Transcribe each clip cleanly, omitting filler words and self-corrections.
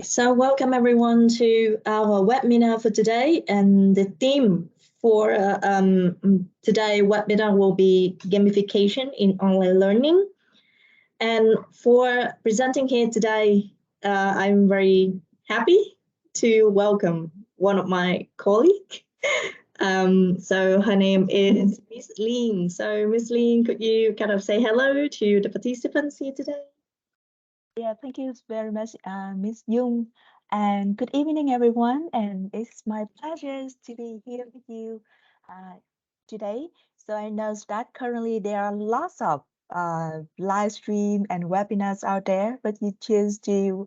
So welcome everyone to our webinar for today, and the theme for today webinar will be gamification in online learning. And for presenting here today, I'm very happy to welcome one of my colleagues. So her name is Miss Lin. So Miss Lin, could you kind of say hello to the participants here today? Yeah, thank you very much, Miss Dung, and good evening, everyone. And it's my pleasure to be here with you today. So I know that currently there are lots of live stream and webinars out there, but you choose to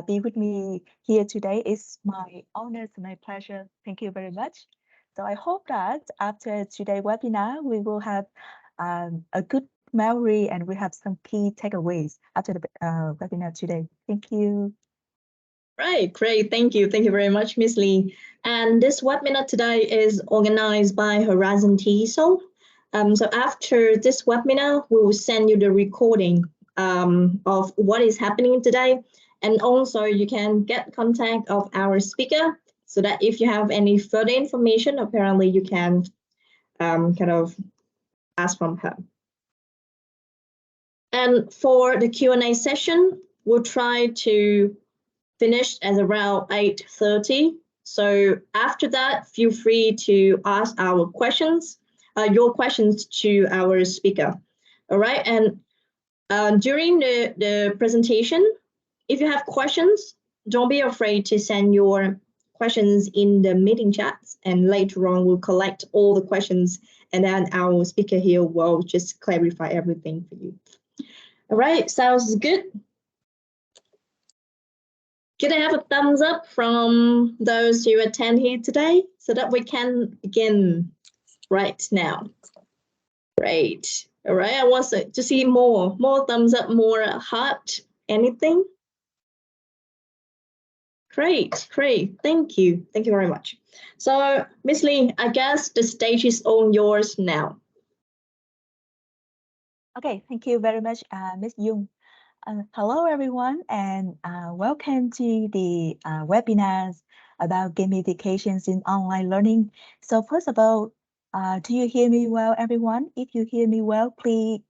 be with me here today. It's my honor, it's my pleasure. Thank you very much. So I hope that after today's webinar, we will have a good memory and we have some key takeaways after the webinar today. Thank you. Right, great. Thank you. Thank you very much, Miss Lee. And this webinar today is organized by Horizon TESOL. So after this webinar, we will send you the recording of what is happening today. And also you can get contact of our speaker so that if you have any further information, apparently you can kind of ask from her. And for the Q&A session, we'll try to finish at around 8:30. So after that, feel free to ask our questions, your questions to our speaker. All right. And during the presentation, if you have questions, don't be afraid to send your questions in the meeting chats. And later on, we'll collect all the questions and then our speaker here will just clarify everything for you. All right, sounds good. Can I have a thumbs up from those who attend here today so that we can begin right now? Great. All right, I want to see more thumbs up, more heart, anything? Great, great. Thank you. Thank you very much. So, Miss Lee, I guess the stage is all yours now. Okay, thank you very much, Ms. Dung. Hello, everyone, and welcome to the webinars about gamifications in online learning. So first of all, do you hear me well, everyone? If you hear me well, please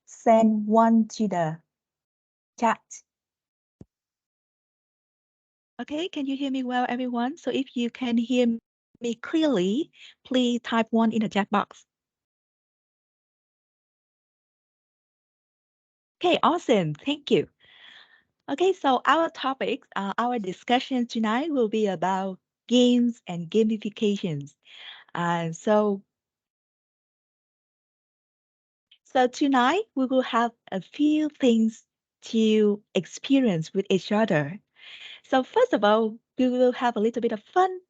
send one to the chat. Okay, can you hear me well, everyone? So if you can hear me clearly, please type one in the chat box. Okay, awesome. Thank you. Okay, so our topics, our discussion tonight will be about games and gamifications. So tonight we will have a few things to experience with each other. So first of all, we will have a little bit of fun.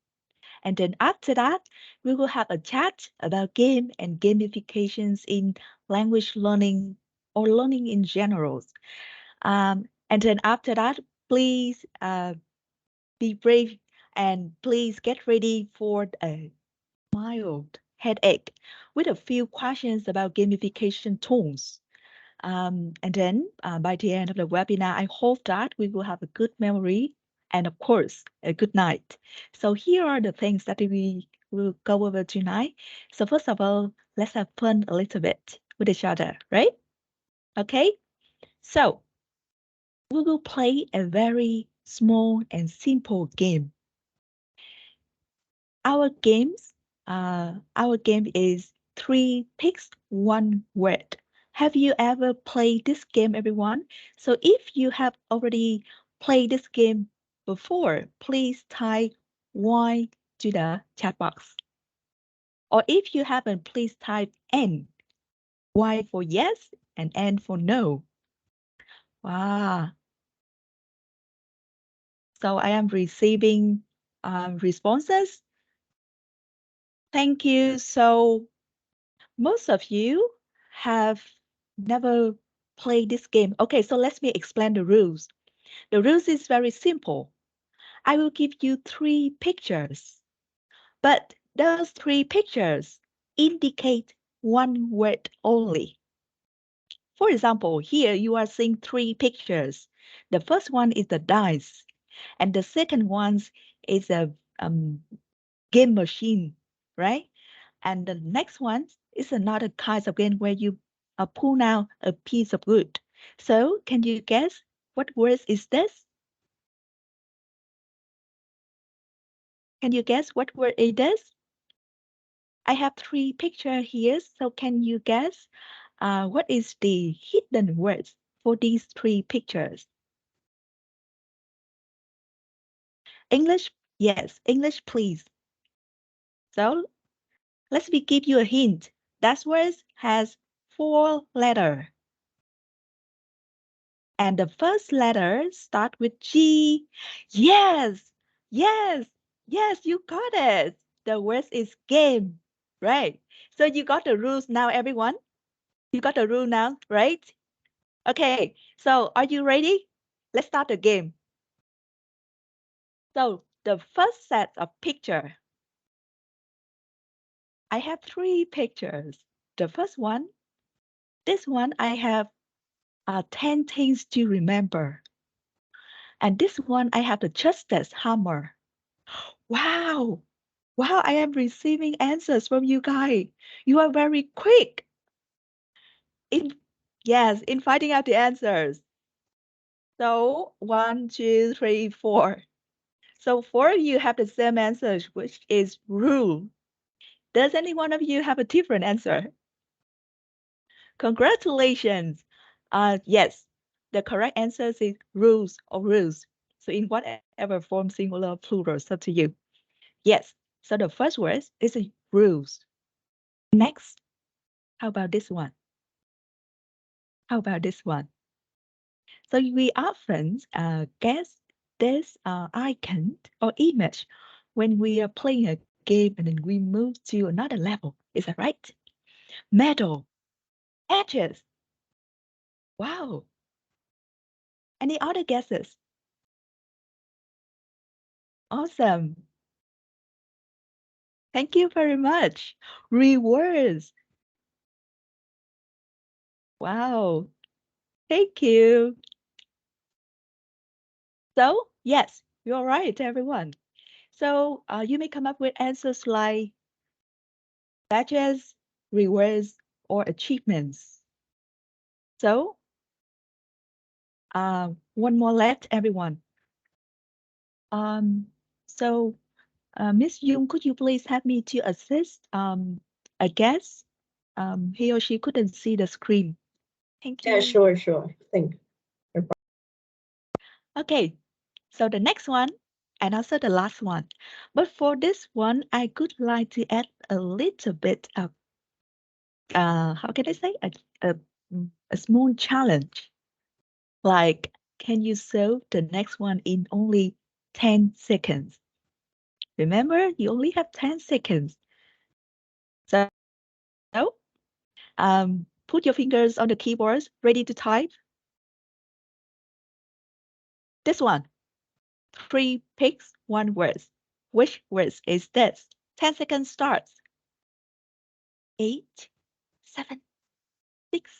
And then after that, we will have a chat about game and gamifications in language learning or learning in general. And then after that, please be brave and please get ready for a mild headache with a few questions about gamification tools. And then by the end of the webinar, I hope that we will have a good memory and of course, a good night. So here are the things that we will go over tonight. So first of all, let's have fun a little bit with each other, right? Okay, so we will play a very small and simple game. Our game is 3 picks, 1 word. Have you ever played this game, everyone? So if you have already played this game before, please type Y to the chat box. Or if you haven't, please type N. Y for yes and N for no. Wow. So I am receiving responses. Thank you. So most of you have never played this game. Okay, so let me explain the rules. The rules is very simple. I will give you 3 pictures, but those 3 pictures indicate 1 word only. For example, here you are seeing 3 pictures. The first one is the dice. And the second one is a game machine, right? And the next one is another kind of game where you pull out a piece of wood. So can you guess what word is this? Can you guess what word it is? I have 3 pictures here, so can you guess what is the hidden words for these 3 pictures? English, yes, English, please. So let me give you a hint. That word has 4 letters. And the first letter start with G. Yes, yes, yes, you got it. The word is game, right? So you got the rules now, everyone? You got the rule now, right? Okay, so are you ready? Let's start the game. So the first set of picture. I have 3 pictures. The first one, this one I have 10 things to remember. And this one I have the justice hammer. Wow, wow, I am receiving answers from you guys. You are very quick in finding out the answers. So 1, 2, 3, 4. So 4 of you have the same answers, which is rule. Does any one of you have a different answer? Congratulations. Yes, the correct answer is rules or rules. So in whatever form, singular, plural, it's up to you. Yes, so the first word is rules. Next, how about this one? How about this one? So we often guess this icon or image when we are playing a game and then we move to another level. Is that right? Medal, edges. Wow. Any other guesses? Awesome. Thank you very much. Rewards. Wow. Thank you. So, yes, you're right, everyone. So you may come up with answers like badges, rewards, or achievements. So one more left, everyone. So Miss Dung, could you please help me to assist a guest? He or she couldn't see the screen. Thank you. Yeah, sure. Thank you. Okay, so the next one, and also the last one. But for this one, I could like to add a little bit of, how can I say, a small challenge. Like, can you solve the next one in only 10 seconds? Remember, you only have 10 seconds. So, put your fingers on the keyboards, ready to type. This one, 3 picks, 1 word. Which word is this? 10 seconds starts. 8, 7, 6,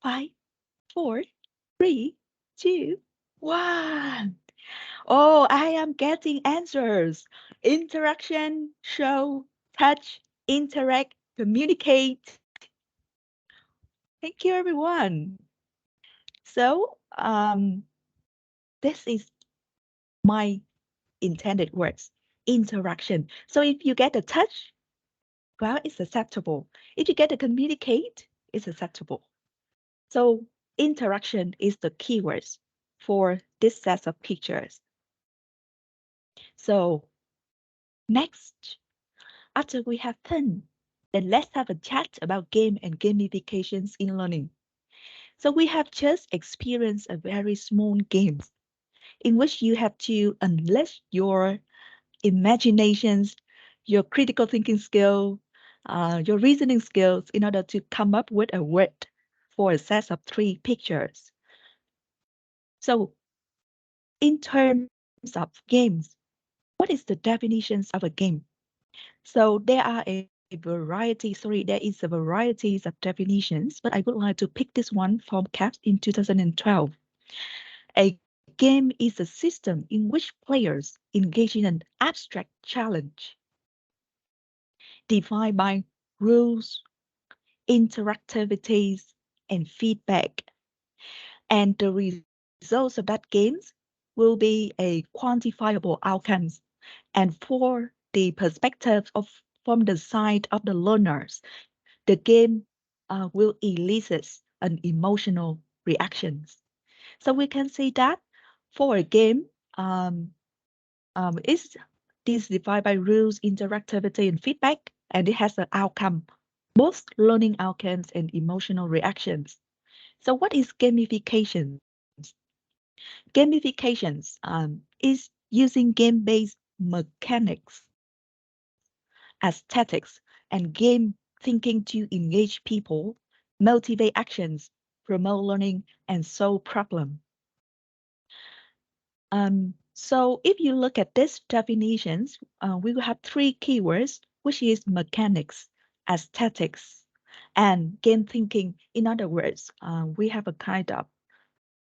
5, 4, 3, 2, 1. Oh, I am getting answers. Interaction, show, touch, interact, communicate. Thank you, everyone. So, this is my intended words, interaction. So if you get a touch, well, it's acceptable. If you get a communicate, it's acceptable. So interaction is the keywords for this set of pictures. So next, after we have fun, then let's have a chat about game and gamifications in learning. So we have just experienced a very small game in which you have to unleash your imaginations, your critical thinking skill, your reasoning skills in order to come up with a word for a set of 3 pictures. So in terms of games, what is the definitions of a game? So there are there is a variety of definitions, but I would like to pick this one from CAPS in 2012. A game is a system in which players engage in an abstract challenge defined by rules, interactivities, and feedback. And the results of that games will be a quantifiable outcomes. And for the perspective of from the side of the learners, the game will elicit an emotional reactions. So we can say that for a game, it's this divided by rules, interactivity, and feedback, and it has an outcome, both learning outcomes and emotional reactions. So what is gamification? Gamifications is using game-based mechanics, aesthetics, and game thinking to engage people, motivate actions, promote learning, and solve problems. So if you look at these definitions, we will have three keywords, which is mechanics, aesthetics, and game thinking. In other words, we have a kind of,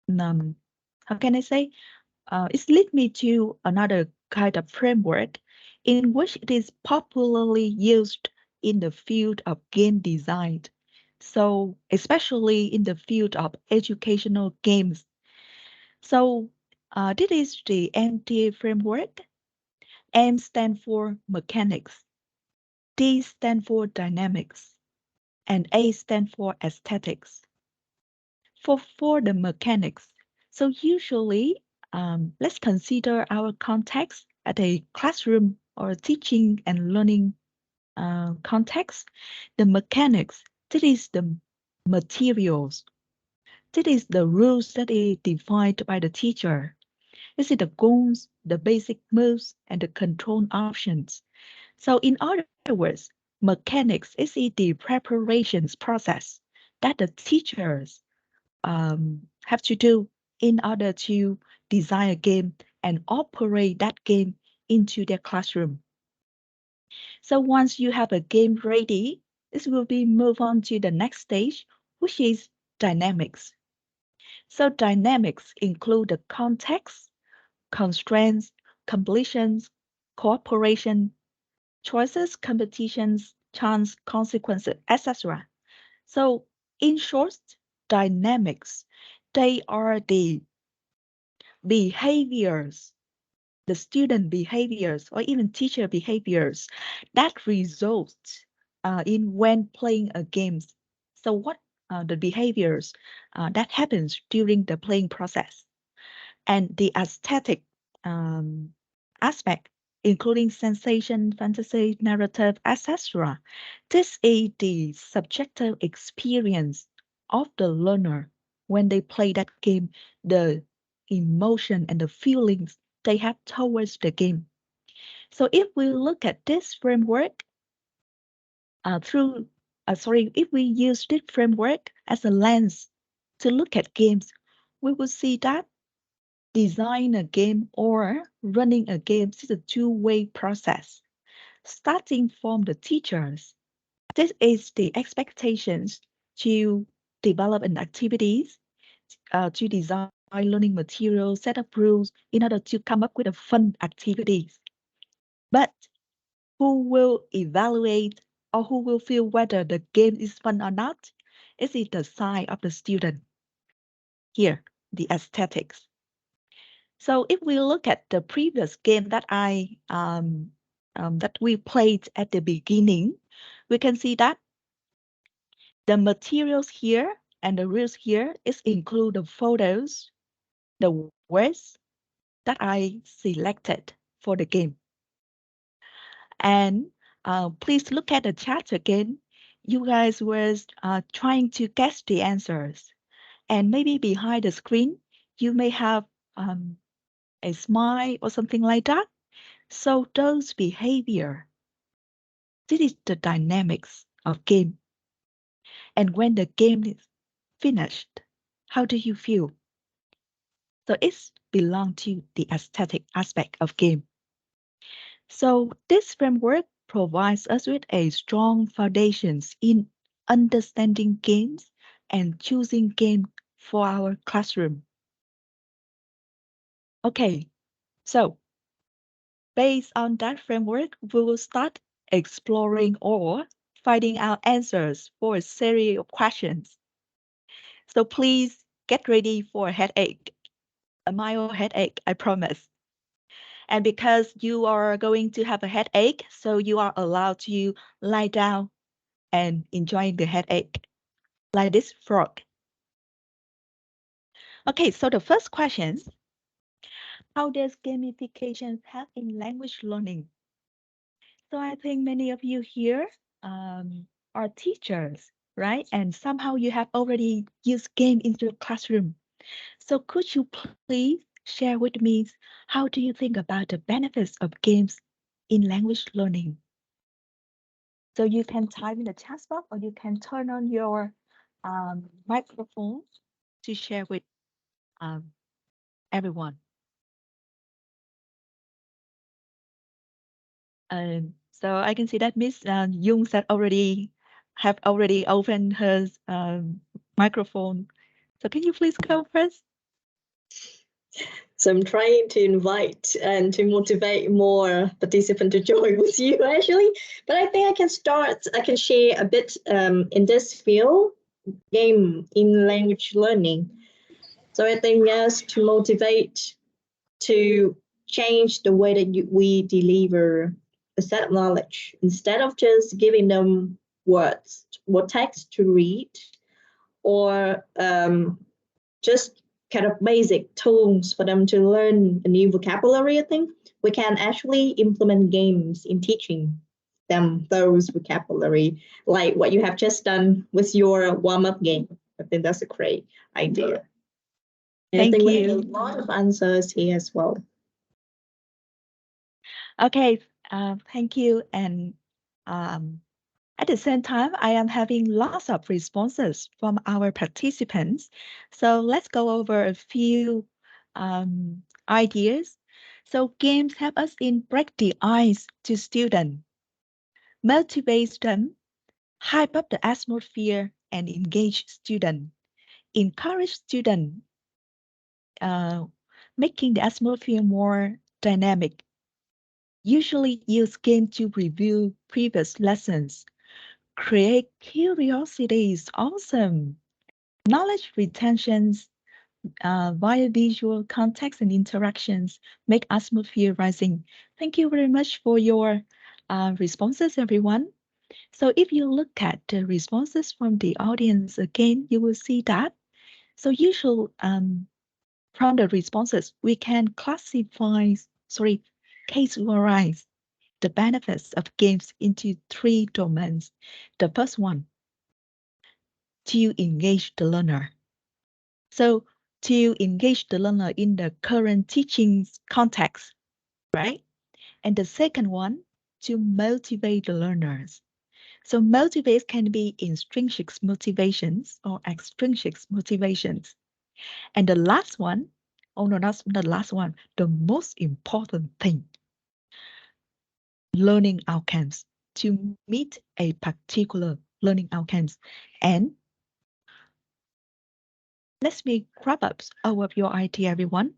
how can I say? It leads me to another kind of framework in which it is popularly used in the field of game design. So especially in the field of educational games. So this is the MT framework. M stands for mechanics, D stands for dynamics, and A stands for aesthetics. For the mechanics, so usually, let's consider our context at a classroom or teaching and learning context. The mechanics, that is the materials, that is the rules that is defined by the teacher. This is the goals, the basic moves, and the control options. So in other words, mechanics is the preparations process that the teachers have to do in order to design a game and operate that game into their classroom. So once you have a game ready, this will be move on to the next stage, which is dynamics. So dynamics include the context, constraints, completions, cooperation, choices, competitions, chance, consequences, etc. So in short, dynamics, they are the behaviors, the student behaviors, or even teacher behaviors that result in when playing a game. So what the behaviors that happens during the playing process, and the aesthetic aspect, including sensation, fantasy, narrative, etc. This is the subjective experience of the learner when they play that game, the emotion and the feelings they have towards the game. So if we look at this framework if we use this framework as a lens to look at games, we will see that design a game or running a game is a two-way process. Starting from the teachers, this is the expectations to develop an activities, to design learning materials, set up rules in order to come up with a fun activities. But who will evaluate or who will feel whether the game is fun or not? Is it the side of the student? Here, the aesthetics. So if we look at the previous game that that we played at the beginning, we can see that the materials here and the rules here is include the photos, the words that I selected for the game. And please look at the chat again. You guys were trying to guess the answers. And maybe behind the screen, you may have a smile or something like that. So those behavior, this is the dynamics of game. And when the game is finished, how do you feel? So it's belong to the aesthetic aspect of game. So this framework provides us with a strong foundations in understanding games and choosing game for our classroom. Okay, so based on that framework, we will start exploring or finding out answers for a series of questions. So please get ready for a headache, a mild headache, I promise. And because you are going to have a headache, so you are allowed to lie down and enjoy the headache, like this frog. Okay, so the first question, how does gamification help in language learning? So I think many of you here are teachers, right? And somehow you have already used game into the classroom. So could you please share with me how do you think about the benefits of games in language learning? So you can type in the chat box or you can turn on your microphone to share with everyone. So I can see that Miss Dung said have already opened her microphone. So can you please go first? So I'm trying to invite and to motivate more participants to join with you actually. But I think I can start, I can share a bit in this field, game in language learning. So I think yes, to motivate, to change the way that we deliver a set of knowledge. Instead of just giving them words or text to read, or just kind of basic tools for them to learn a new vocabulary, I think we can actually implement games in teaching them those vocabulary, like what you have just done with your warm-up game. I think that's a great idea. And I think we have a lot of answers here as well. Okay, thank you. And at the same time, I am having lots of responses from our participants. So let's go over a few ideas. So games help us in break the ice to students, motivate them, hype up the atmosphere and engage students, encourage students, making the atmosphere more dynamic. Usually use game to review previous lessons. Create curiosity is awesome. Knowledge retentions via visual context and interactions make atmosphere rising. Thank you very much for your responses, everyone. So if you look at the responses from the audience again, you will see that. So usually from the responses, we can categorize the benefits of games into 3 domains. The first one, to engage the learner. So to engage the learner in the current teaching context, right? And the second one, to motivate the learners. So motivate can be intrinsic motivations or extrinsic motivations. And the last one, oh no, that's the last one, the most important thing, learning outcomes, to meet a particular learning outcomes. And let me wrap up all of your idea, everyone.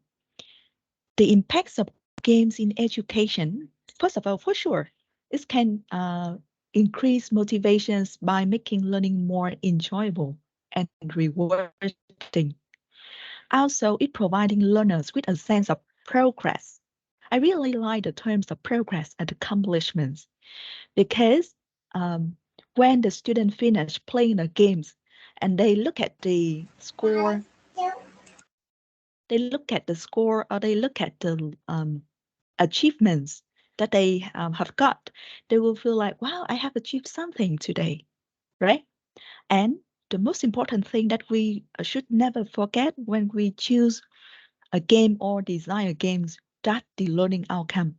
The impacts of games in education, first of all, for sure, it can increase motivations by making learning more enjoyable and rewarding. Also, it providing learners with a sense of progress. I really like the terms of progress and accomplishments because when the student finish playing the games and they look at the score, or they look at the achievements that they have got, they will feel like, wow, I have achieved something today, right? And the most important thing that we should never forget when we choose a game or design a game, that's the learning outcome.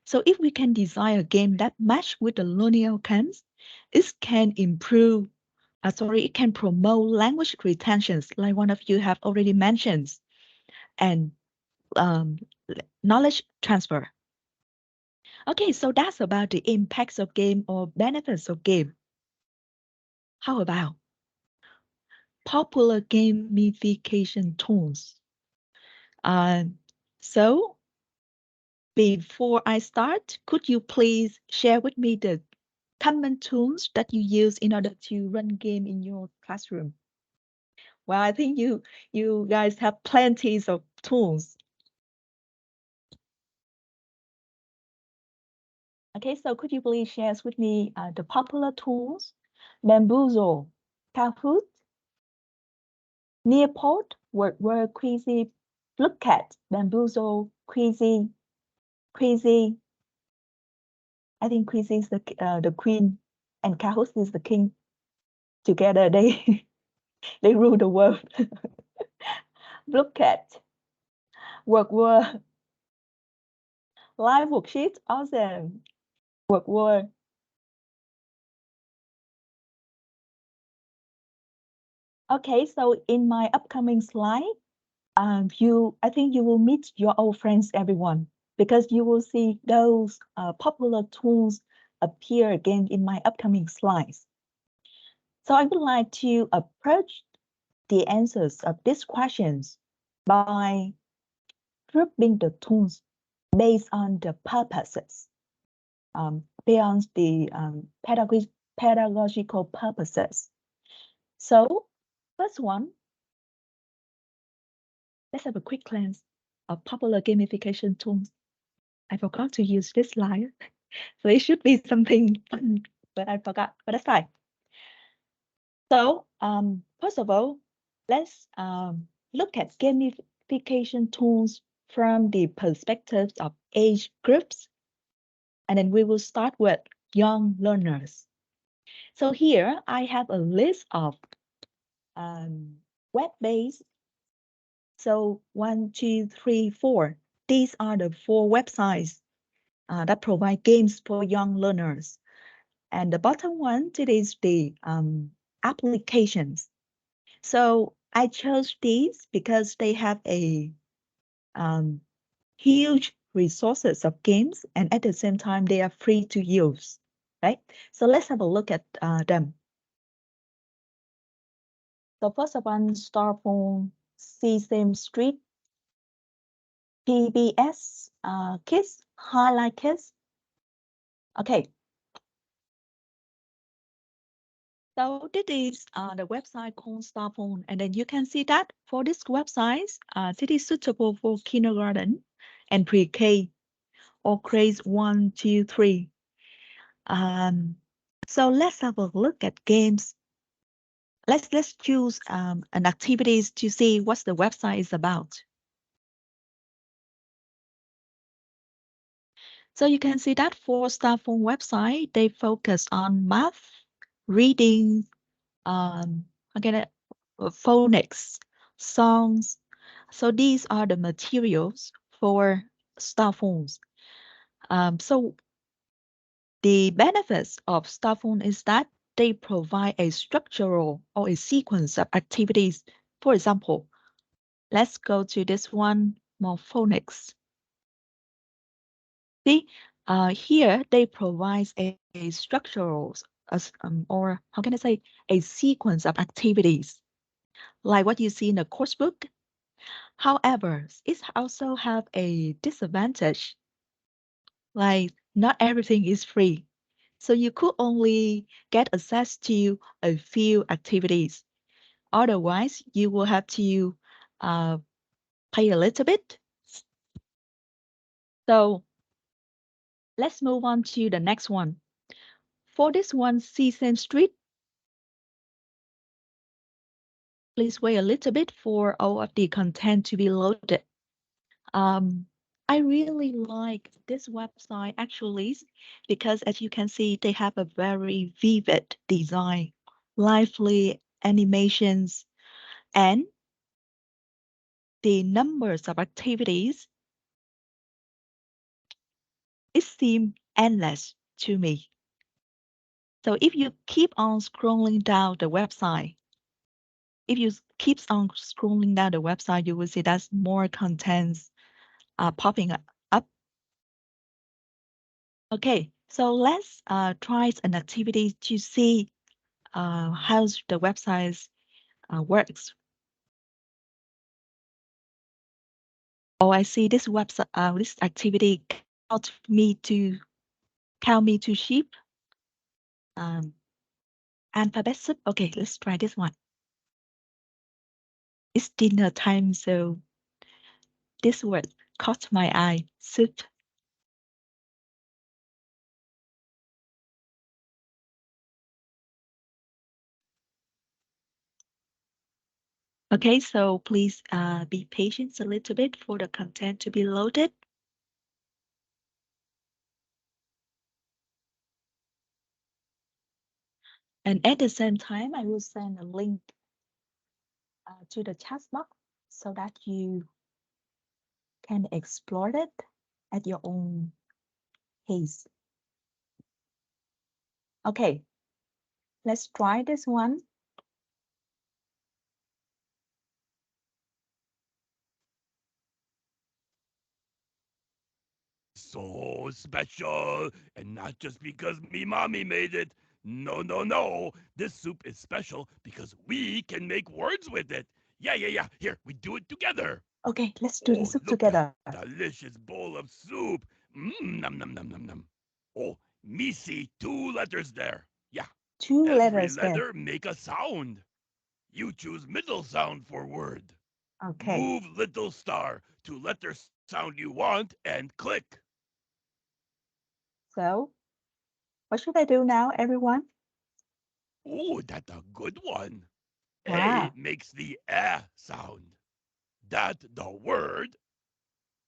So if we can design a game that match with the learning outcomes, it can improve, it can promote language retentions, like one of you have already mentioned, and knowledge transfer. Okay, so that's about the impacts of game or benefits of game. How about popular gamification tools? So before I start, could you please share with me the common tools that you use in order to run game in your classroom? Well, I think you guys have plenty of tools. Okay, so could you please share with me the popular tools? Bamboozle, Kahoot, Nearpod, Word Quizy, Lookcat, Bamboozle, Quizy. I think Quizy is the queen, and Kahoot is the king. Together, they they rule the world. Lookcat, Word, Live Worksheet, awesome. Word. Okay, so in my upcoming slide, I think you will meet your old friends, everyone, because you will see those popular tools appear again in my upcoming slides. So I would like to approach the answers of these questions by grouping the tools based on the purposes, beyond the pedagogical purposes. So first one, let's have a quick glance of popular gamification tools. I forgot to use this slide, so it should be something fun, but I forgot, but that's fine. So first of all, let's look at gamification tools from the perspectives of age groups. And then we will start with young learners. So here I have a list of web-based. So 1, 2, 3, 4. These are the 4 websites that provide games for young learners. And the bottom one, it is the applications. So I chose these because they have a huge resources of games, and at the same time, they are free to use, right? So let's have a look at them. So first of all, Star Phone, Sesame Street, PBS, Kids, Highlight Kids. Okay. So this is the website called Star Phone, and then you can see that for this website, it is suitable for kindergarten and pre-K or grades 1, 2, 3. So let's have a look at games. Let's choose an activities to see what the website is about. So you can see that for Star Phone website, they focus on math, reading, again, phonics, songs. So these are the materials for Star Phones. So the benefits of Star Phone is that they provide a structural or a sequence of activities. For example, let's go to this one, more phonics. See, here they provide a structural, or how can I say, a sequence of activities, like what you see in the course book. However, it also have a disadvantage, like not everything is free. So you could only get access to a few activities. Otherwise, you will have to pay a little bit. So let's move on to the next one. For this one, Sesame Street, please wait a little bit for all of the content to be loaded. I really like this website actually because as you can see, they have a very vivid design, lively animations, and the numbers of activities, it seems endless to me. So if you keep on scrolling down the website, you will see that more contents are popping up. Okay, so let's try an activity to see how the website works. Oh, I see this website, this activity count me to sheep. Alphabet soup. Okay, let's try this one. It's dinner time, so this word caught my eye. Soup. Okay, so please be patient a little bit for the content to be loaded. And at the same time, I will send a link to the chat box so that you can explore it at your own pace. Okay, let's try this one. So special, and not just because me mommy made it. No, no, no. This soup is special because we can make words with it. Yeah. Here, we do it together. Okay, let's do the soup look together. At delicious bowl of soup. Nom, nom, nom, nom, nom. Oh, me see 2 letters there. Yeah. Two Every letters letter make a sound. You choose middle sound for word. Okay. Move little star to letter sound you want and click. So, what should I do now, everyone? Oh, that's a good one. Wow. A makes the sound. That the word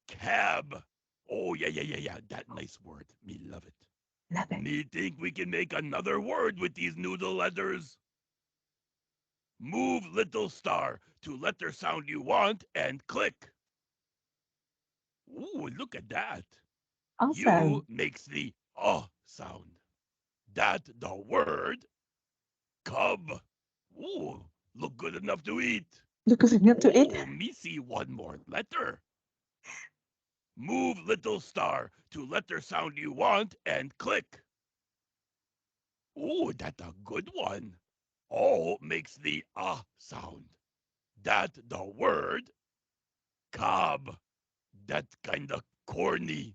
cab. Oh, yeah. That nice word. Me love it. Love it. Me think we can make another word with these noodle letters. Move little star to letter sound you want and click. Ooh, look at that. Awesome. You makes the sound. That the word cub. Ooh, look good enough to eat. Look good enough to eat. Oh, me see one more letter. Move little star to letter sound you want and click. Oh, that's a good one. O makes the sound. That the word cob. That's kind of corny.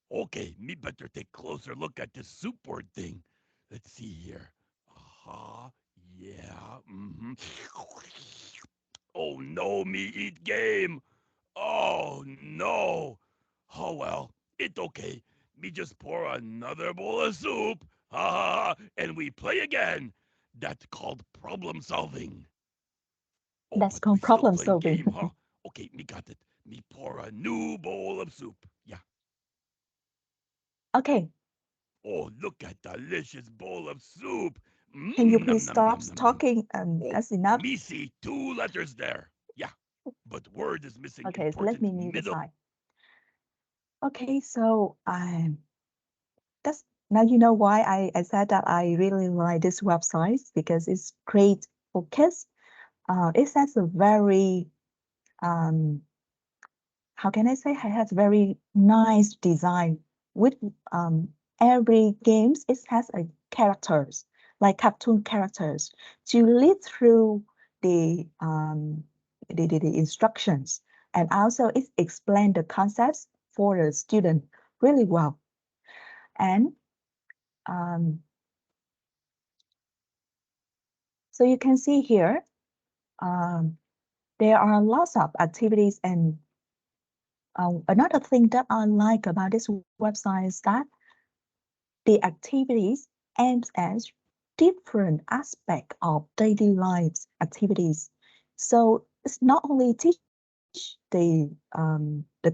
Okay, me better take closer look at this soup word thing. Let's see here. Yeah. Oh no, me eat game. Oh no. Oh well, it's okay. Me just pour another bowl of soup. And we play again. That's called problem solving. Oh, That's but we called still problem play solving. game, huh? Okay, me got it. Me pour a new bowl of soup. Yeah. Okay. Oh, look at delicious bowl of soup. Can you Nom, please nom, stop nom, nom, nom. talking? Oh, That's enough. me see 2 letters there. Yeah, but word is missing Okay, so let important me mute the middle. side. Okay, so that's now you know why I said that I really like this website because it's great for kids. It has a very how can I say? It has very nice design with every games. It has a characters like cartoon characters to lead through the instructions, and also it explains the concepts for the student really well. And so you can see here, there are lots of activities. And another thing that I like about this website is that the activities aims at different aspects of daily lives activities. So it's not only teach the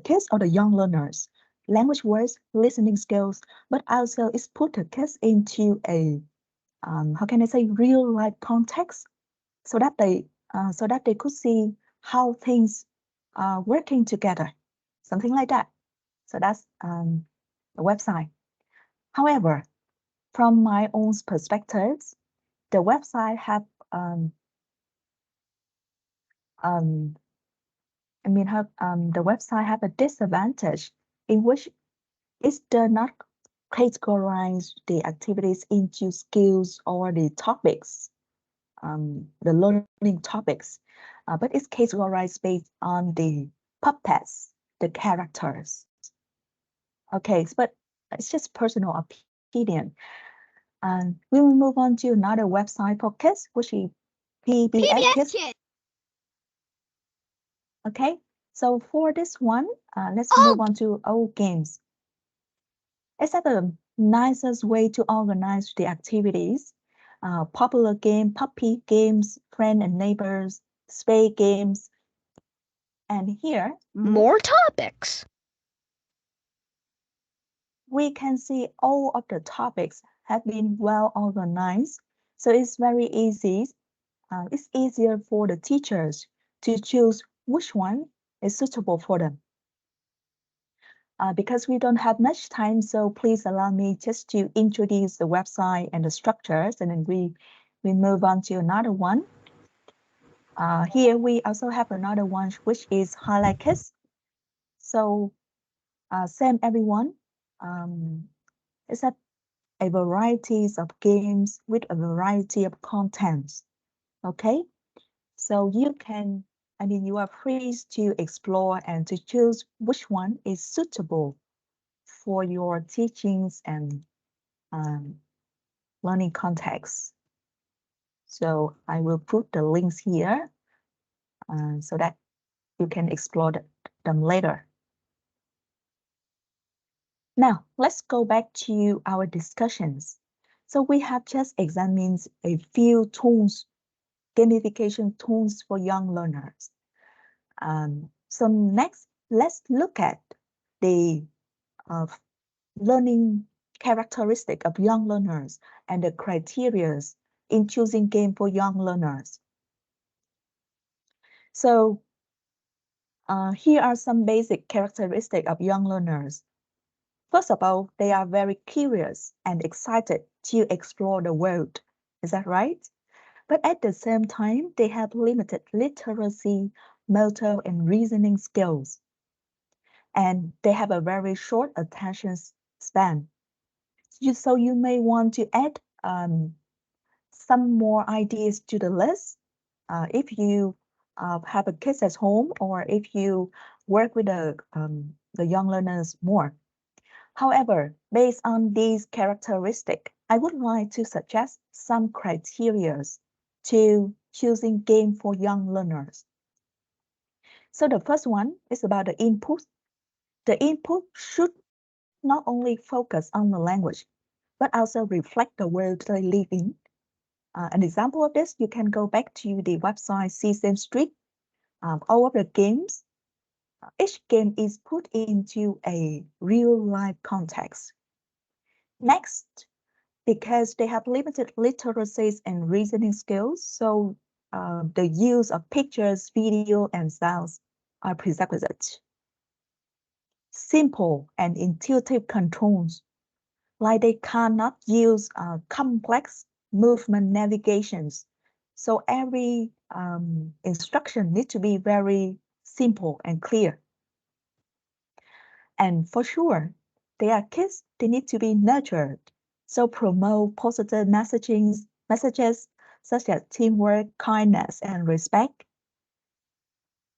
kids or the young learners language words, listening skills, but also it's put the kids into a how can I say real life context, so that they could see how things are working together, something like that. So that's the website. However, from my own perspectives, the website have the website have a disadvantage in which it does not categorize the activities into skills or the topics, the learning topics, but it's categorized based on the puppets, the characters. Okay, but it's just personal opinion. And we will move on to another website for kids, which is PBS Kids. Okay, so for this one, let's move on to old games. It's the nicest way to organize the activities. Popular game, puppy games, friend and neighbors, spade games. And here, more topics. We can see all of the topics have been well organized. So it's very easy. It's easier for the teachers to choose which one is suitable for them. Because we don't have much time, so please allow me just to introduce the website and the structures, and then we move on to another one. Here we also have another one, which is Highlight Kids. So same everyone. It's a variety of games with a variety of contents. Okay, so you are free to explore and to choose which one is suitable for your teachings and learning context. So I will put the links here so that you can explore them later. Now, let's go back to our discussions. So we have just examined a few tools, gamification tools for young learners. So next, let's look at the learning characteristic of young learners and the criteria in choosing game for young learners. So here are some basic characteristics of young learners. First of all, they are very curious and excited to explore the world. Is that right? But at the same time, they have limited literacy, motor, and reasoning skills. And they have a very short attention span. So you may want to add some more ideas to the list if you have a kids at home, or if you work with the young learners more. However, based on these characteristics, I would like to suggest some criteria to choosing game for young learners. So the first one is about the input. The input should not only focus on the language, but also reflect the world they live in. An example of this, you can go back to the website Sesame Street. All of the games, each game is put into a real-life context. Next, because they have limited literacy and reasoning skills, so the use of pictures, video, and sounds are prerequisite. Simple and intuitive controls, like they cannot use complex movement navigations. So every instruction needs to be very simple and clear. And for sure, they are kids, they need to be nurtured. So promote positive messages such as teamwork, kindness, and respect.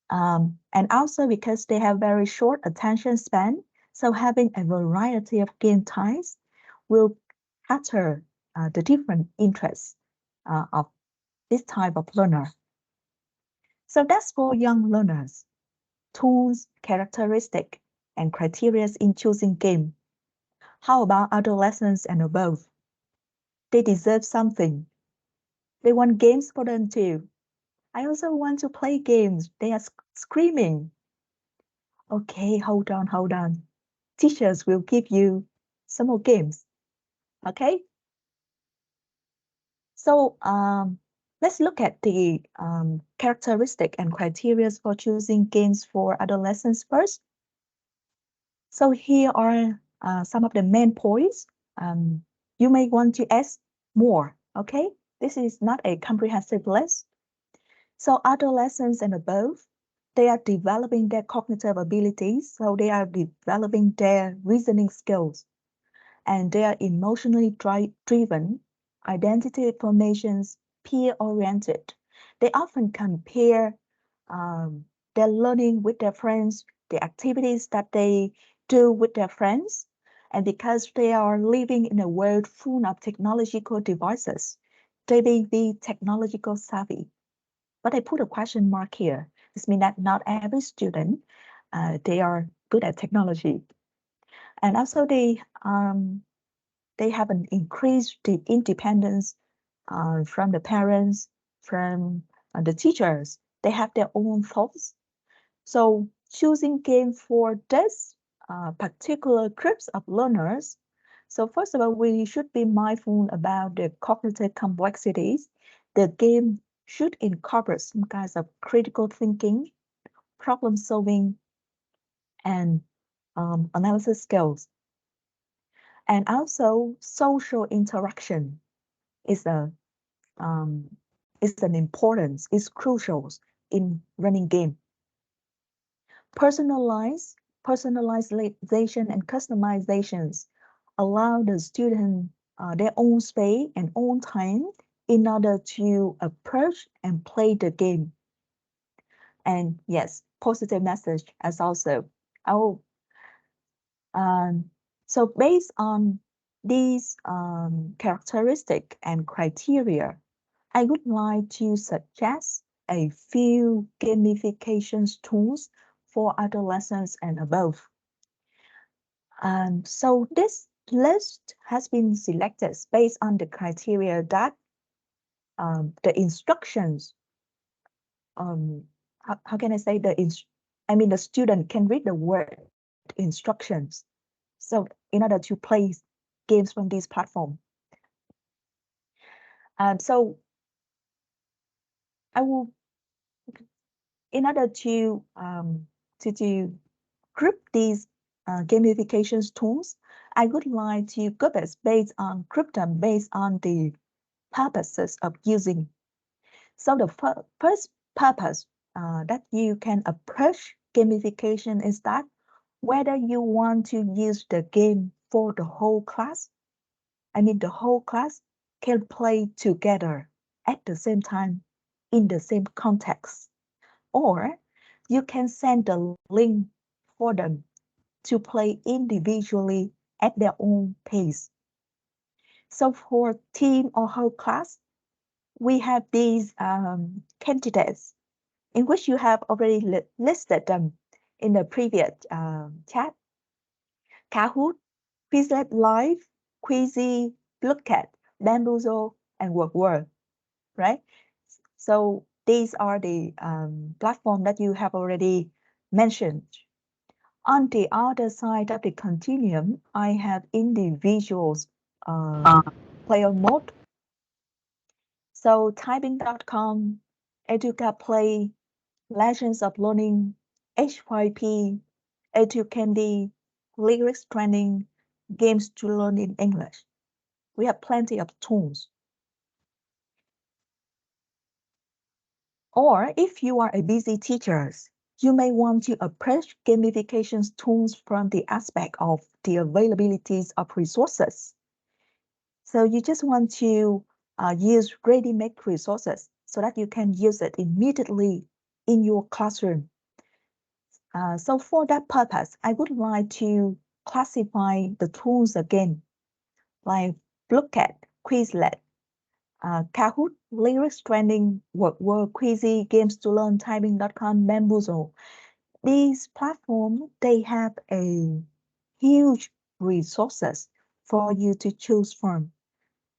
And also because they have very short attention span, so having a variety of game types will cater the different interests of this type of learner. So that's for young learners. Tools, characteristics, and criteria in choosing game. How about adolescents and above? They deserve something. They want games for them too. I also want to play games. They are screaming. Okay, hold on. Teachers will give you some more games. Okay? So let's look at the characteristic and criteria for choosing games for adolescents first. So here are some of the main points. You may want to ask more, okay? This is not a comprehensive list. So adolescents and above, they are developing their cognitive abilities, so they are developing their reasoning skills, and they are emotionally driven, identity formations, peer-oriented. They often compare They're learning with their friends, the activities that they do with their friends. And because they are living in a world full of technological devices, they may be technological savvy. But I put a question mark here. This means that not every student, they are good at technology. And also they have an increased independence from the parents, from the teachers. They have their own thoughts. So choosing game for this particular groups of learners. So first of all, we should be mindful about the cognitive complexities. The game should incorporate some kinds of critical thinking, problem solving, and analysis skills. And also social interaction is an importance, is crucial in running game. Personalization and customizations allow the student their own space and own time in order to approach and play the game. And yes, positive message as also. So based on these characteristics and criteria, I would like to suggest a few gamification tools for adolescents and above. So this list has been selected based on the criteria that the instructions, how can I say the student can read the word instructions. So in order to play games from this platform. So I will, in order to group these gamification tools, I would like to group them based on the purposes of using. So the first purpose that you can approach gamification is that whether you want to use the game for the whole class, the whole class can play together at the same time in the same context, or you can send the link for them to play individually at their own pace. So for team or whole class, we have these candidates in which you have already listed them in the previous chat. Kahoot, Quizlet Live, Quizy, Lookcat, Bamboozle, and WordWord, right? So these are the platform that you have already mentioned. On the other side of the continuum, I have individuals player mode. So typing.com, Educa Play, Legends of Learning, H5P, EduCandy, Lyrics Training, Games to Learn in English. We have plenty of tools. Or if you are a busy teacher, you may want to approach gamification tools from the aspect of the availabilities of resources. So you just want to use ready-made resources so that you can use it immediately in your classroom. So for that purpose, I would like to classify the tools again, like Lookcat, Quizlet, Kahoot, Lyrics Training, WordWord, Quizy, Games to Learn, Typing.com, Bamboozle. These platforms, they have a huge resources for you to choose from.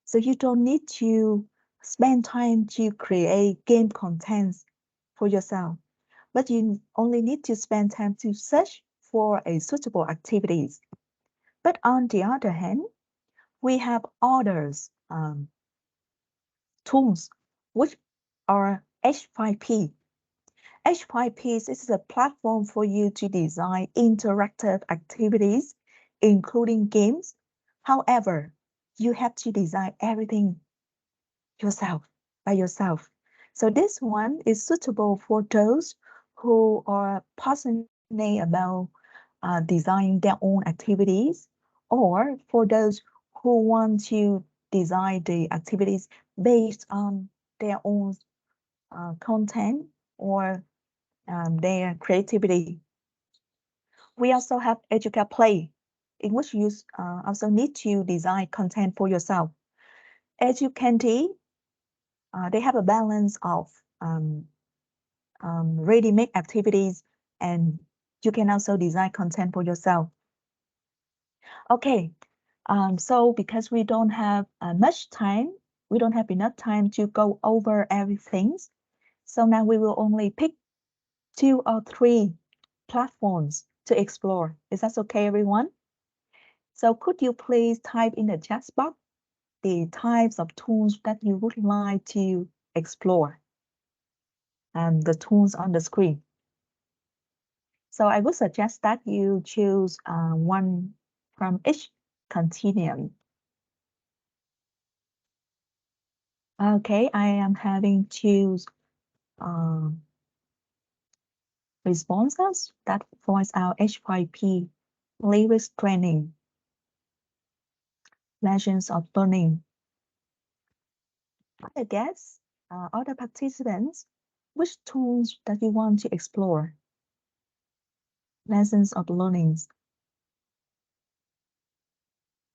So you don't need to spend time to create game contents for yourself, but you only need to spend time to search for a suitable activities. But on the other hand, we have others tools, which are H5P. H5P is a platform for you to design interactive activities, including games. However, you have to design everything by yourself. So this one is suitable for those who are passionate about designing their own activities, or for those who want to design the activities based on their own content or their creativity. We also have Educate Play, in which you also need to design content for yourself. Educate, they have a balance of ready-made activities, and you can also design content for yourself. Okay, so because we don't have much time, we don't have enough time to go over everything. So now we will only pick 2 or 3 platforms to explore. Is that okay, everyone? So could you please type in the chat box the types of tools that you would like to explore? The tools on the screen. So I would suggest that you choose one from each continuum. Okay, I am having choose responses that voice out H5P, lyrics training, lessons of learning. Other guests, other participants, which tools that you want to explore? Lessons of learnings,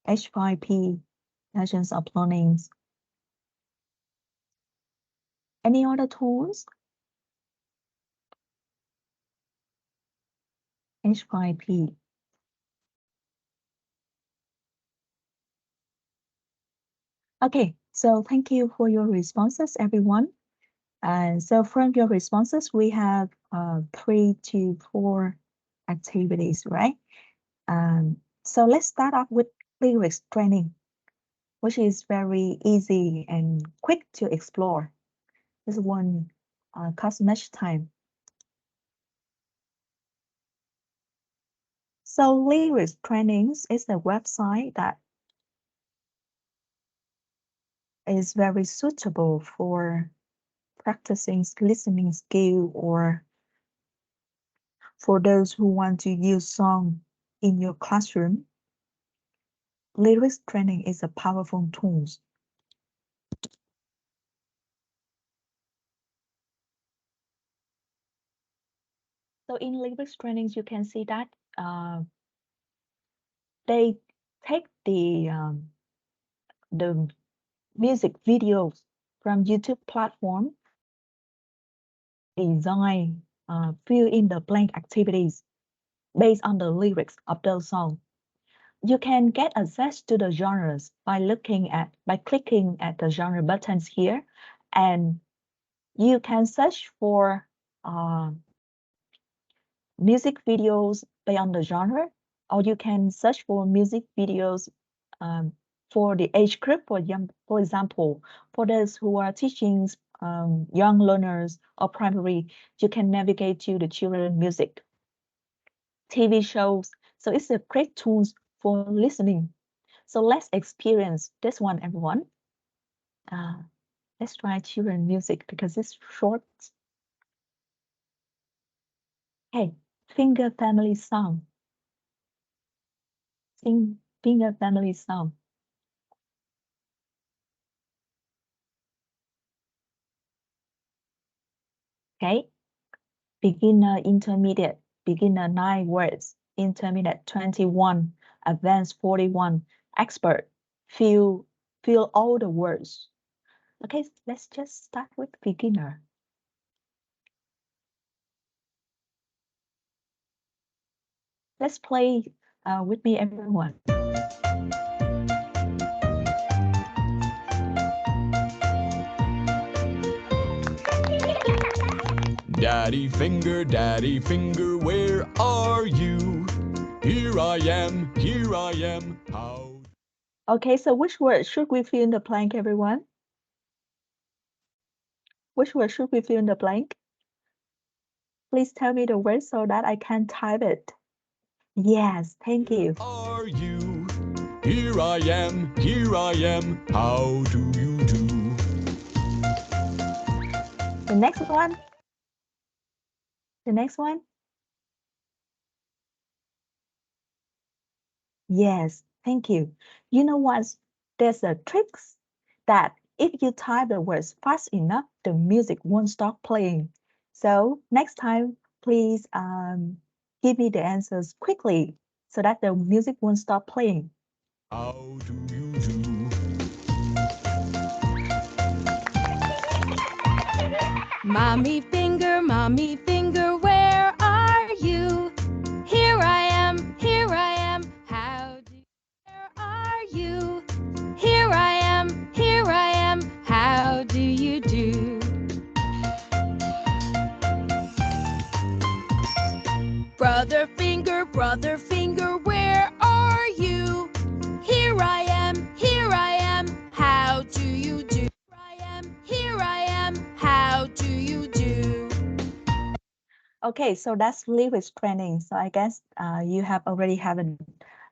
H5P, lessons of learnings. Any other tools? H5P. Okay, so thank you for your responses, everyone. And so from your responses, we have 3 to 4 activities, right? So let's start off with lyrics training, which is very easy and quick to explore. This one costs much time. So lyrics trainings is a website that is very suitable for practicing listening skill or for those who want to use song in your classroom. Lyrics training is a powerful tool. So in lyrics trainings, you can see that they take the music videos from YouTube platform, design, fill in the blank activities based on the lyrics of those songs. You can get access to the genres by clicking at the genre buttons here, and you can search for music videos based on the genre, or you can search for music videos for the age group. For example, for those who are teaching young learners or primary, you can navigate to the children music, TV shows. So it's a great tool for listening. So let's experience this one, everyone. Let's try children music because it's short. Hey, finger family song. Sing finger family song. Okay, beginner, intermediate, beginner 9 words, intermediate 21, advanced 41, expert, fill all the words. Okay, let's just start with beginner. Let's play with me, everyone. Daddy finger, where are you? Here I am, how? Okay, so which word should we fill in the blank, everyone? Which word should we fill in the blank? Please tell me the word so that I can type it. Yes, thank you. Are you? Here I am, how do you do? The next one. The next one. Yes, thank you. You know what? There's a trick that if you type the words fast enough, the music won't stop playing. So next time, please give me the answers quickly so that the music won't stop playing. How do you do? Mommy finger, where are you? Here I am, how do where are you? Here I am, how do you do? Brother finger, where are you? Here I am, how do you do? Here I am, how do you do? Okay, so that's lyrics training. So I guess you have already have an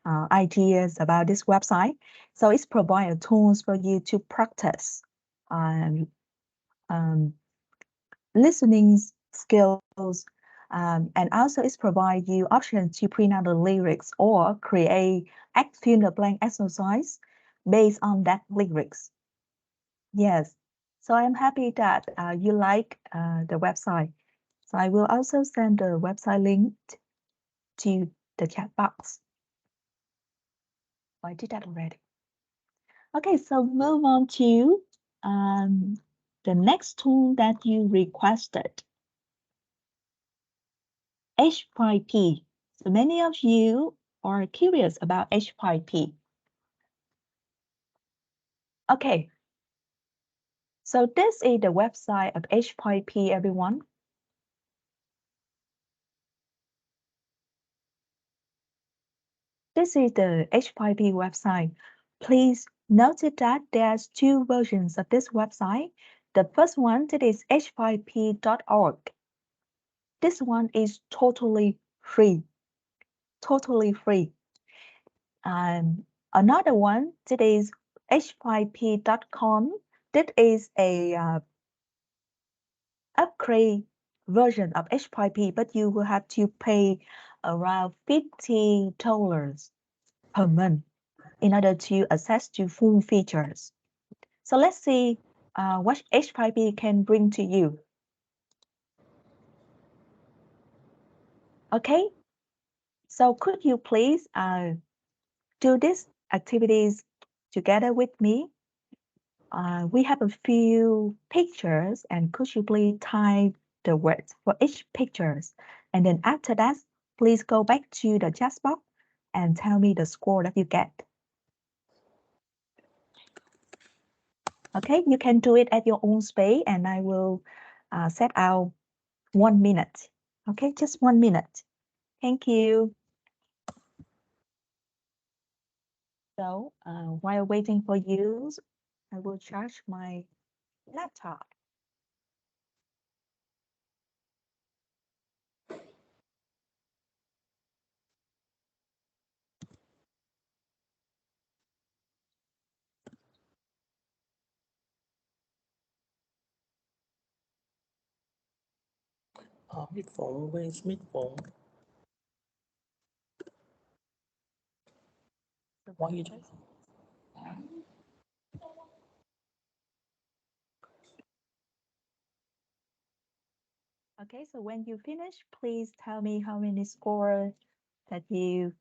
ideas about this website. So it's provide tools for you to practice listening skills, and also it's provide you options to print out the lyrics or create fill in the blank exercise based on that lyrics. Yes, so I'm happy that you like the website. So I will also send the website link to the chat box. I did that already. Okay, so move on to the next tool that you requested. H5P. So many of you are curious about H5P. Okay. So this is the website of H5P, everyone. This is the H5P website. Please note that there's two versions of this website. The first one, that is h5p.org. This one is totally free. Totally free. Another one, that is h5p.com. That is a upgrade version of H5P, but you will have to pay around $50 per month in order to access to full features. So let's see what H5P can bring to you. Okay, so could you please do these activities together with me? We have a few pictures, and could you please type the words for each pictures? And then after that, please go back to the chat box and tell me the score that you get. Okay, you can do it at your own space, and I will set out 1 minute. Okay, just 1 minute. Thank you. So while waiting for you, I will charge my laptop. Mic Phụng, where's Mic Phụng? What are you doing? Okay, so when you finish, please tell me how many scores that you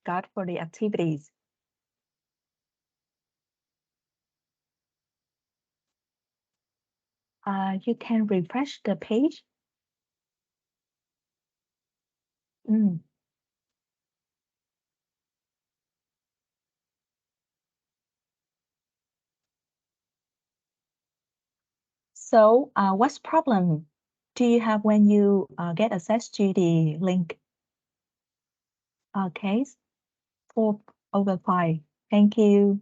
got for the activities. You can refresh the page. So what problem do you have when you get access to the link? Okay, 4/5. Thank you.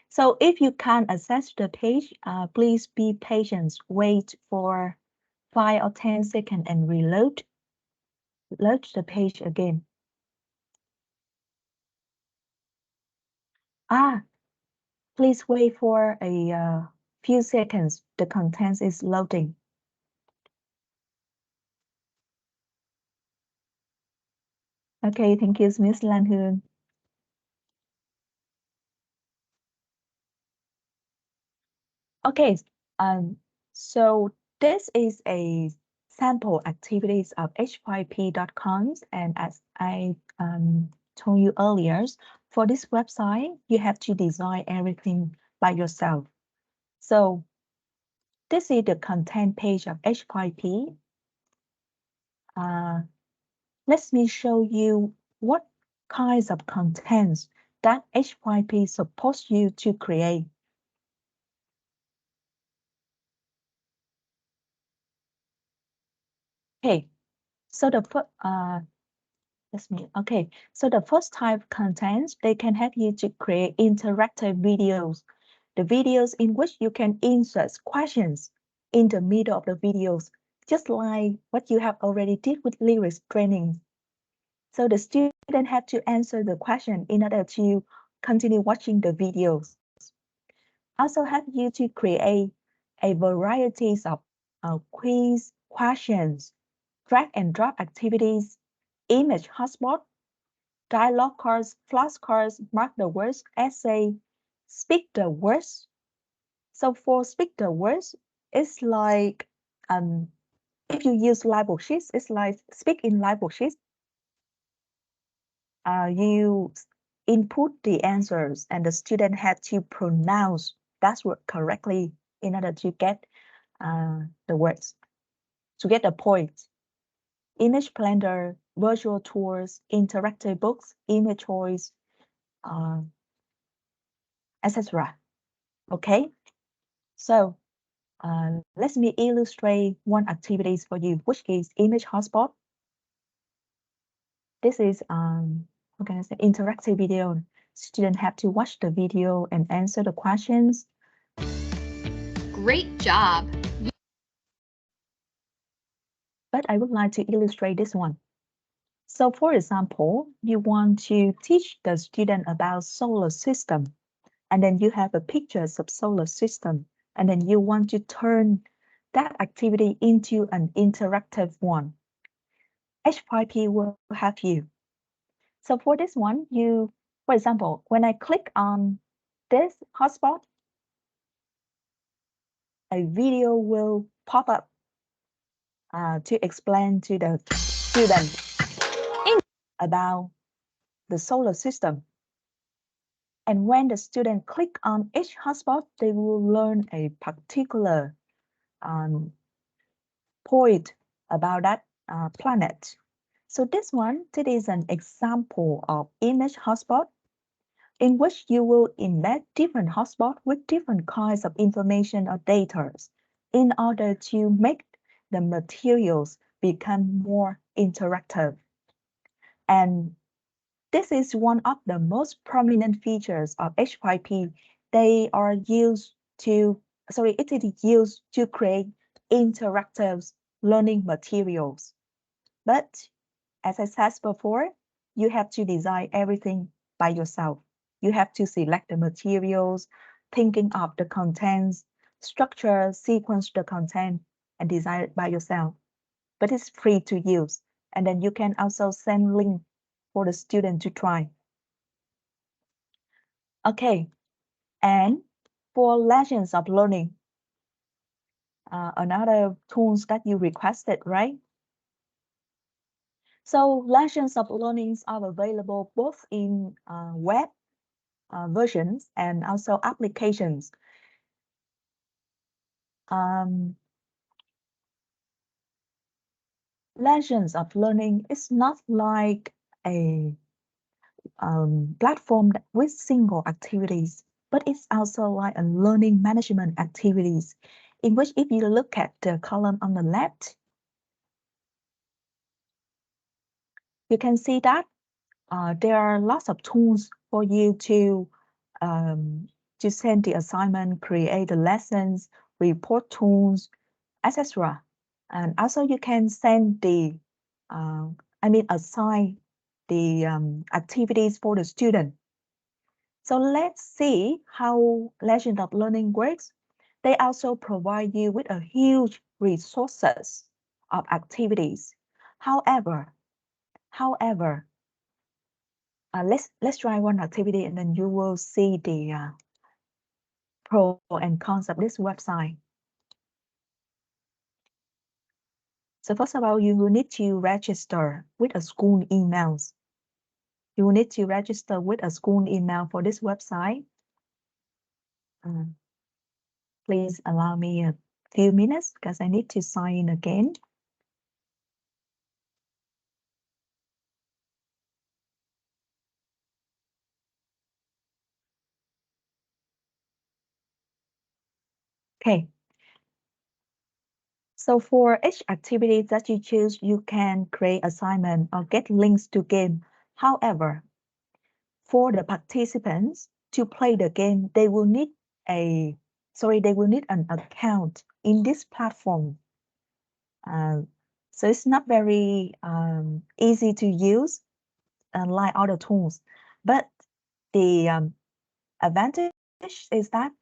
So if you can't access the page, please be patient. Wait for 5 or 10 seconds and load the page again. Please wait for a few seconds. The content is loading. Okay, thank you, Miss Lan Hương. Okay, so this is a sample activities of h5p.com. And as I told you earlier, for this website, you have to design everything by yourself. So this is the content page of h5p. Let me show you what kinds of contents that h5p supposed you to create. Okay, so the first type of contents, they can help you to create interactive videos. The videos in which you can insert questions in the middle of the videos, just like what you have already did with lyrics training. So the student have to answer the question in order to continue watching the videos. Also help you to create a variety of quiz, questions, drag and drop activities, image hotspot, dialogue cards, flashcards, mark the words, essay, speak the words. So for speak the words, it's like if you use live worksheets, it's like speak in live worksheets. You input the answers and the student had to pronounce that word correctly in order to get the words, to get the point. Image Blender, virtual tours, interactive books, image choice, etc. Okay, so let me illustrate one activity for you, which is image hotspot. This is what can I say, interactive video. Students have to watch the video and answer the questions. Great job. But I would like to illustrate this one. So for example, you want to teach the student about solar system, and then you have a pictures of solar system, and then you want to turn that activity into an interactive one. H5P will help you. So for this one, for example, when I click on this hotspot, a video will pop up to explain to the student about the solar system. And when the student click on each hotspot, they will learn a particular point about that planet. So this is an example of image hotspot in which you will embed different hotspots with different kinds of information or data in order to make the materials become more interactive. And this is one of the most prominent features of H5P. It is used to create interactive learning materials. But as I said before, you have to design everything by yourself. You have to select the materials, thinking of the contents, structure, sequence the content, and design it by yourself. But it's free to use. And then you can also send link for the student to try. Okay, and for Legends of Learning, another tools that you requested, right? So Legends of Learning are available both in web versions and also applications. Legends of Learning is not like a platform with single activities, but it's also like a learning management activities, in which if you look at the column on the left, you can see that there are lots of tools for you to send the assignment, create the lessons, report tools, etc. And also you can send the, assign the activities for the student. So let's see how Legend of Learning works. They also provide you with a huge resources of activities. However, let's try one activity and then you will see the pro and cons of this website. So first of all, you will need to register with a school email. You will need to register with a school email for this website. Please allow me a few minutes because I need to sign in again. Okay. So for each activity that you choose, you can create assignment or get links to game. However, for the participants to play the game, they will need an account in this platform. So it's not very easy to use like other tools, but the advantage is that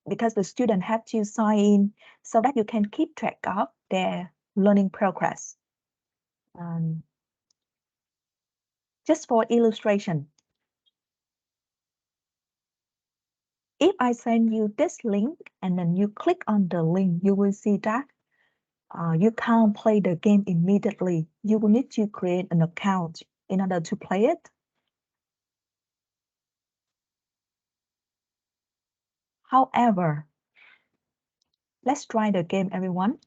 because the student have to sign in so that you can keep track of their learning progress. Just for illustration, if I send you this link and then you click on the link, you will see that you can't play the game immediately. You will need to create an account in order to play it. However, let's try the game, everyone.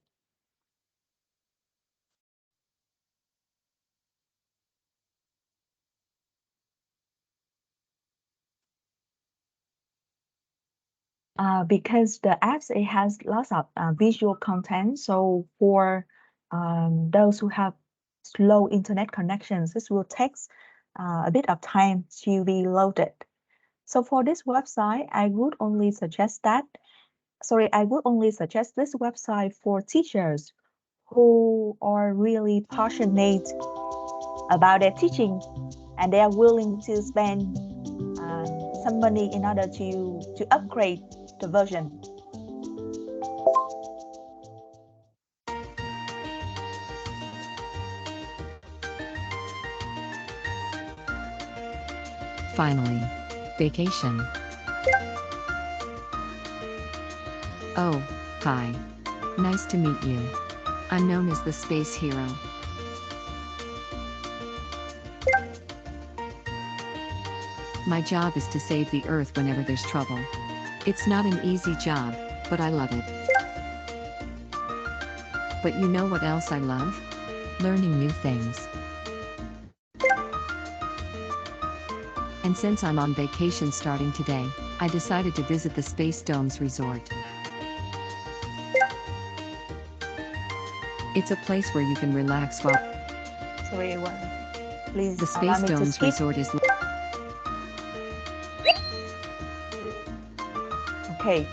Because the apps, it has lots of visual content. So for those who have slow internet connections, this will take a bit of time to be loaded. So for this website, I would only suggest this website for teachers who are really passionate about their teaching and they are willing to spend some money in order to upgrade the version. Finally, vacation. Oh, hi. Nice to meet you. I'm known as the Space Hero. My job is to save the Earth whenever there's trouble. It's not an easy job, but I love it. But you know what else I love? Learning new things. And since I'm on vacation starting today, I decided to visit the Space Domes Resort. It's a place where you can relax while... Sorry, please. The Space Domes Resort is... Okay.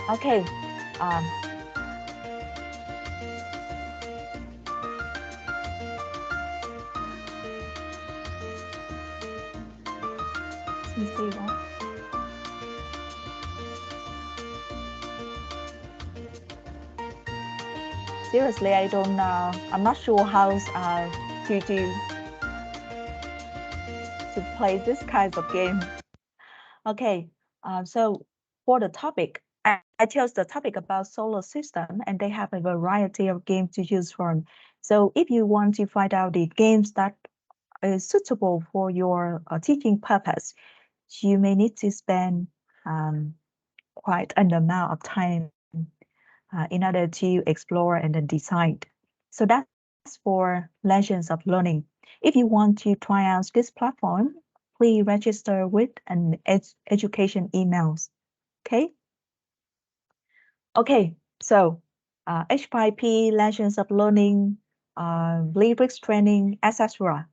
Okay. Let's see that. Seriously, I don't know. I'm not sure how to play this kind of game. Okay. So for the topic, I chose the topic about solar system, and they have a variety of games to choose from. So if you want to find out the games that is suitable for your teaching purpose, you may need to spend quite an amount of time in order to explore and then decide. So that's for Legends of Learning. If you want to try out this platform, please register with an education emails. Okay. Okay. So H5P, Legends of Learning, lyrics training, etc.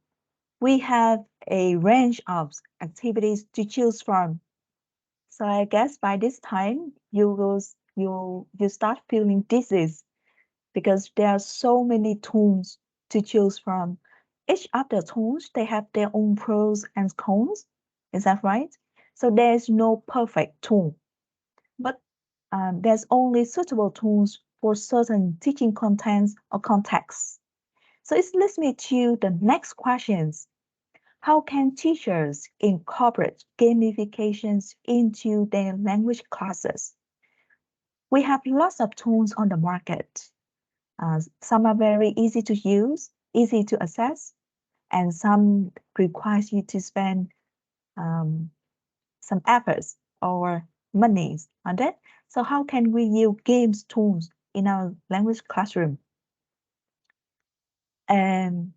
We have a range of activities to choose from. So I guess by this time you start feeling dizzy because there are so many tools to choose from. Each of the tools, they have their own pros and cons. Is that right? So there's no perfect tool, but there's only suitable tools for certain teaching contents or contexts. So it leads me to the next questions. How can teachers incorporate gamifications into their language classes? We have lots of tools on the market. Some are very easy to use, easy to access, and some requires you to spend some efforts or monies on it. So how can we use games tools in our language classroom? And